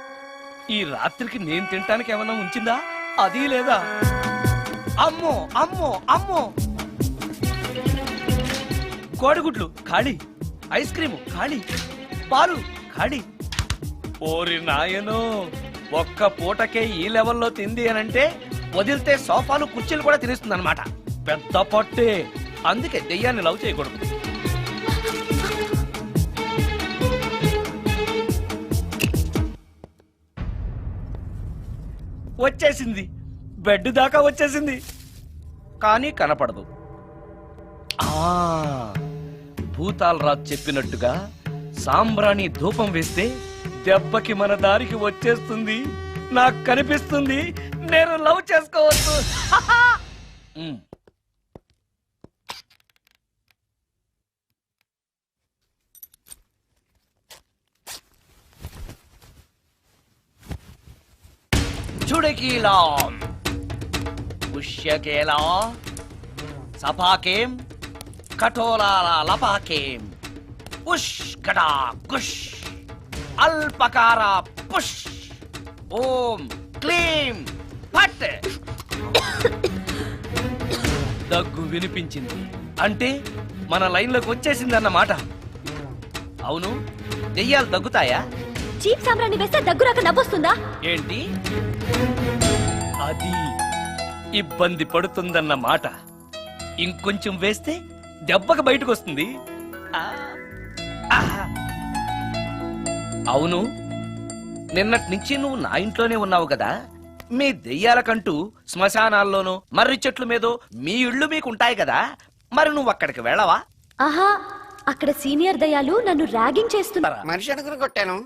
ఈ రాత్రికి నేను తినటానికి ఏమన్నా ఉంచిందా? అది లేదా? అమ్మో అమ్మో అమ్మో! కోడిగుడ్లు ఖాళీ, ఐస్ క్రీము ఖాళీ, పాలు ఖాళీ. ఓరి నాయనో, ఒక్క పూటకే ఈ లెవెల్లో తింది అనంటే వదిలితే సోఫాలు కుర్చీలు కూడా తినేస్తుంది అనమాట. పెద్ద పట్టే. అందుకే దెయ్యాన్ని లవ్ చేయకూడదు. వచ్చేసింది, బెడ్ దాకా వచ్చేసింది, కానీ కనపడదు. భూతాలరాజు చెప్పినట్టుగా సాంబ్రాణి ధూపం వేస్తే దెబ్బకి మన దారికి వచ్చేస్తుంది. నాకు కనిపిస్తుంది, నేను లవ్ చేసుకోవచ్చు. చుడకీలా పుష్యకేలా సపాకేం కఠోరాల లపాకేం ఉష్ కటా కుష్ అల్పకార పుష్ ఓం క్లీం ఫట్. దగ్గు వినిపించింది అంటే మన లైన్లోకి వచ్చేసింది అన్నమాట. అవును, దెయ్యాలు దగ్గుతాయా? చీప్ సాంబ్రాన్ని వేస్తే దగ్గు రాక నవ్వొస్తుందా? ఏంటి అది? ఇబ్బంది పడుతుందన్న మాట. ఇంకొంచెం వేస్తే దెబ్బకి బయటకు వస్తుంది. అవును, నిన్నటి నుంచి నువ్వు నా ఇంట్లోనే ఉన్నావు కదా. మీ దెయ్యాలకంటూ శ్మశానాల్లోనూ మర్రి చెట్ల మీదో మీ ఇళ్ళు మీకుంటాయి కదా, మరి నువ్వు అక్కడికి వెళ్ళవా? ఆహా, అక్కడ సీనియర్ దయాలు నన్ను ర్యాగింగ్ చేస్తున్నారా? మనిషి అనుకుని కొట్టాను.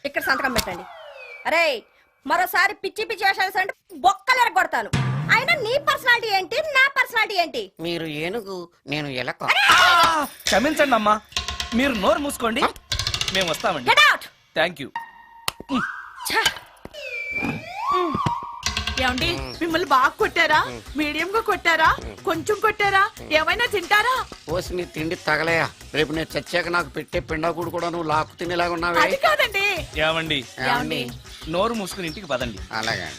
ఇక్కడ సంతకం పెట్టండి. అరే, మరోసారి పిచ్చి పిచ్చి వేషాలు అంటే బొక్కలు ఎరగొడతాను. అయినా నీ పర్సనాలిటీ ఏంటి, నా పర్సనాలిటీ ఏంటి? మీరు ఏనుగు, నేను ఎలక. క్షమించండి అమ్మా, మీరు నోరు మూసుకోండి, మేము వస్తామండి. Thank you. ఏమండి, మిమ్మల్ని బాగా కొట్టారా, మీడియం గా కొట్టారా, కొంచెం కొట్టారా, ఏమైనా తింటారా? పోసి నీ తిండి తగలయా. రేపు నేను చచ్చాక నాకు పెట్టే పిండాకుడు కూడా నువ్వు లాక్కు తినేలాగా ఉన్నావే. అది కాదండి. ఏమండి, నోరు మూసుకుని ఇంటికి పదండి. అలాగే.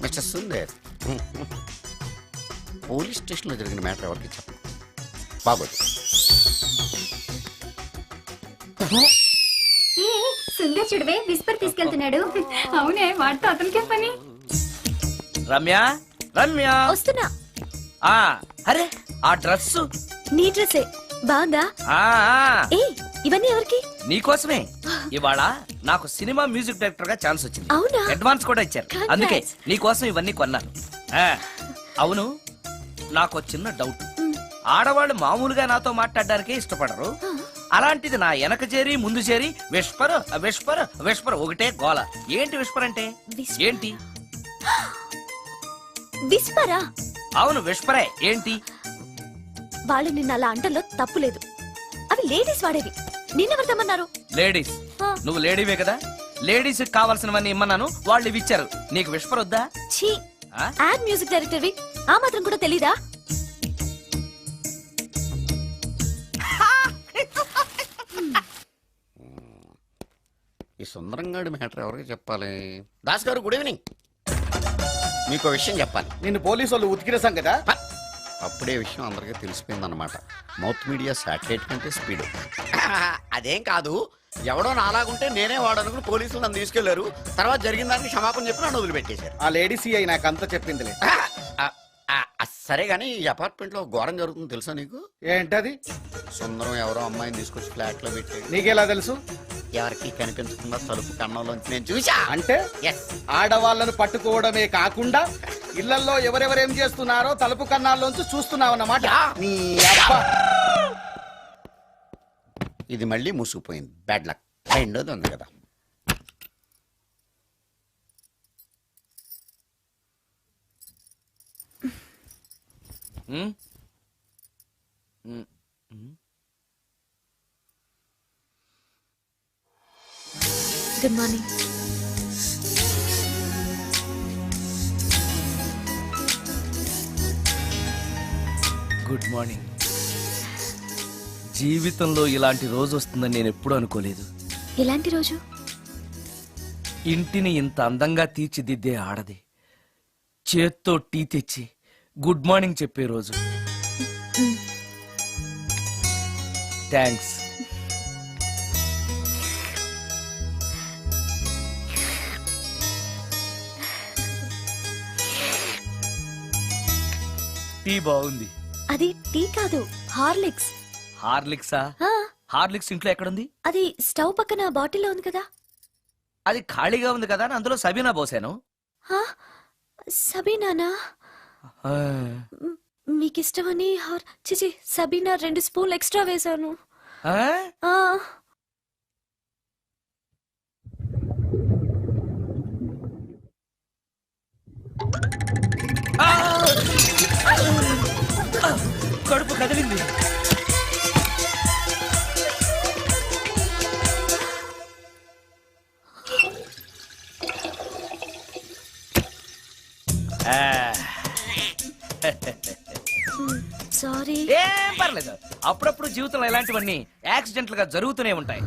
మిస్టర్ సుందర్, పోలీస్ స్టేషన్ లో జరిగిన మ్యాటర్ ఎవరికి చెప్పండి. బాగోదు. సుందర్ చూడవే, విస్పర్ తీసుకెళ్తున్నాడు. అవునే, వాడితో అతనికే పని. రమ్య, రమ్య వస్తున్నా. అరే, ఆ డ్రెస్ నీ డ్రెస్సే బాగుందా? ఏ, ఇవన్నీ ఎవరికి? నీకోసమే. ఇవాళ నాకు సినిమా మ్యూజిక్ డైరెక్టర్ గా ఛాన్స్ వచ్చింది. అవునా? అడ్వాన్స్ కూడా ఇచ్చారు. అందుకే నీకోసం ఇవన్నీ కొన్నాను. అవును, నాకు చిన్న డౌట్. ఆడవాళ్ళు మామూలుగా నాతో మాట్లాడడానికే ఇష్టపడరు. అలాంటిది నా వెనక చేరి ముందు చేరి విస్పర్ విస్పర్ విస్పర్ ఒకటే గోల. ఏంటి విస్పర్ అంటే? ఏంటి విస్పరా? అవును, విస్పరే. ఏంటి? వాళ్ళు నిన్న అలా అంటలో తప్పు లేదు. అవి లేడీస్ వాడేవి. నిన్నెవరు తెమ్మన్నారు? లేడీస్. నువ్వు లేడీవే కదా. లేడీస్ కావాల్సినవన్నీ ఇమ్మన్నాను, వాళ్ళు ఇవి ఇచ్చారు. నీకు విస్పర్ వద్దా? ఛీ, యాడ్ మ్యూజిక్ డైరెక్టర్వి, ఆ మాత్రం కూడా తెలీదా? ఈ సుందరంగాడి మ్యాటర్ ఎవరికి చెప్పాలి? దాస్ గారు, గుడ్ ఈవినింగ్. మీకు విషయం చెప్పాలి. నిన్ను పోలీసు వాళ్ళు ఉతికిరేసాం కదా. అప్పుడే విషయం అందరికీ తెలిసిపోయిందన్నమాట. మౌత్ మీడియా శాటిలైట్ కంటే స్పీడ్. అదేం కాదు, ఎవడో నాలాగుంటే నేనే వాడనుకుని పోలీసులు నన్ను తీసుకెళ్లారు. తర్వాత జరిగిన దానికి క్షమాపణ చెప్పి నన్ను వదిలిపెట్టేశారు. ఆ లేడీ సిఐ నాకు అంతా చెప్పిందిలే. సరే గానీ ఈ అపార్ట్మెంట్ లో ఘోరం జరుగుతుంది తెలుసా నీకు? ఏంటది? సుందరం ఎవరో అమ్మాయిని తీసుకొచ్చి ఫ్లాట్ లో పెట్టాడు. నీకెలా తెలుసు? ఎవరికి కనిపించకుండా తలుపు కన్నంలోంచి నేను చూసా. అంటే ఆడవాళ్ళను పట్టుకోవడమే కాకుండా ఇళ్లలో ఎవరెవరేం చేస్తున్నారో తలుపు కన్నాల్లోంచి చూస్తున్నావన్నమాట. నీ అబ్బా. ఇది మళ్ళీ మూసుకుపోయింది. Bad luck. రెండోది ఉంది కదా. Good morning. Good morning. జీవితంలో ఇలాంటి రోజు వస్తుందని నేను ఎప్పుడూ అనుకోలేదు. ఎలాంటి రోజు? ఇంటిని ఇంత అందంగా తీర్చిదిద్దే ఆడది చేత్తో టీ తెచ్చి గుడ్ మార్నింగ్ చెప్పే రోజు. థ్యాంక్స్. టీ బాగుంది. అది టీ కాదు, హార్లిక్స్. హార్లిక్సా? హార్లిక్స్ ఇంట్లో ఎక్కడుంది? అది స్టవ్ పక్కన బాటిల్లో ఉంది కదా. అది ఖాళీగా ఉంది కదా, అందులో సబీనా పోసాను. సబీనానా? మీకిష్టమని చిచి సబీనా 2 స్పూన్లు ఎక్స్ట్రా వేశాను. కడుపు కదిలింది. సారీ. ఏం పర్లేదు, అప్పుడప్పుడు జీవితంలో ఇలాంటివన్నీ యాక్సిడెంట్లు గా జరుగుతూనే ఉంటాయి.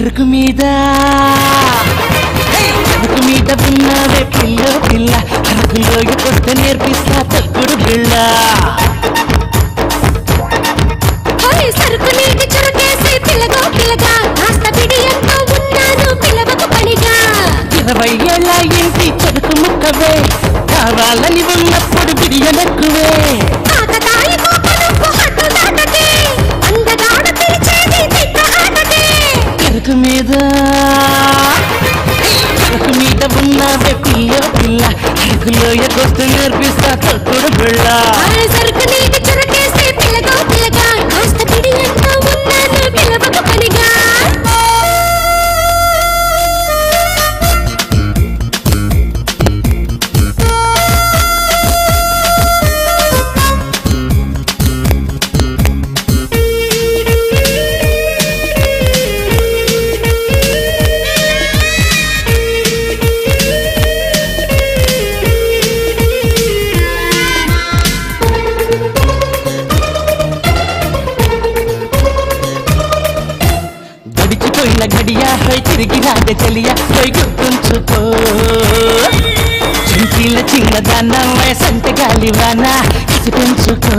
అరుకు మీద ఉన్నవే పిల్ల పిల్ల, అరకులో కొత్త నేర్పిస్తా తక్కుడు పిల్ల. సరుకు నీటి చురకేసి పిల్లగో పిల్లగా, కాస్త బిడియంతో ఉన్నాను పిల్లవకు పనిగా. 20 ఏళ్ళ ఇంటి చెరుకు ముక్కవే, కావాలని ఉన్నప్పుడు బిడియనక్కువే. ఆకతాయి కోపనొప్పు హద్దు దాటకే, అందగాడ పిలిచేది తిట్ట ఆటకే. అరుకు మీద ఉన్నవే పిల్ల పిల్ల, అరకులో కొత్త నేర్పిస్తా తక్కుడు పిల్ల. సరుకు నీటి చురకేసి పిల్లగో పిల్లగా, కాస్త బిడియంతో ఉన్నాను పిల్లవకు పనిగా. గడిచిపోయిన గడియా హోయ్ తిరిగి రాదే చెలియా, హోయ్ గుర్తుంచుకో. చింతీల చిన్నదాన్న వయసంటే గాలివాన కసి పెంచుకో.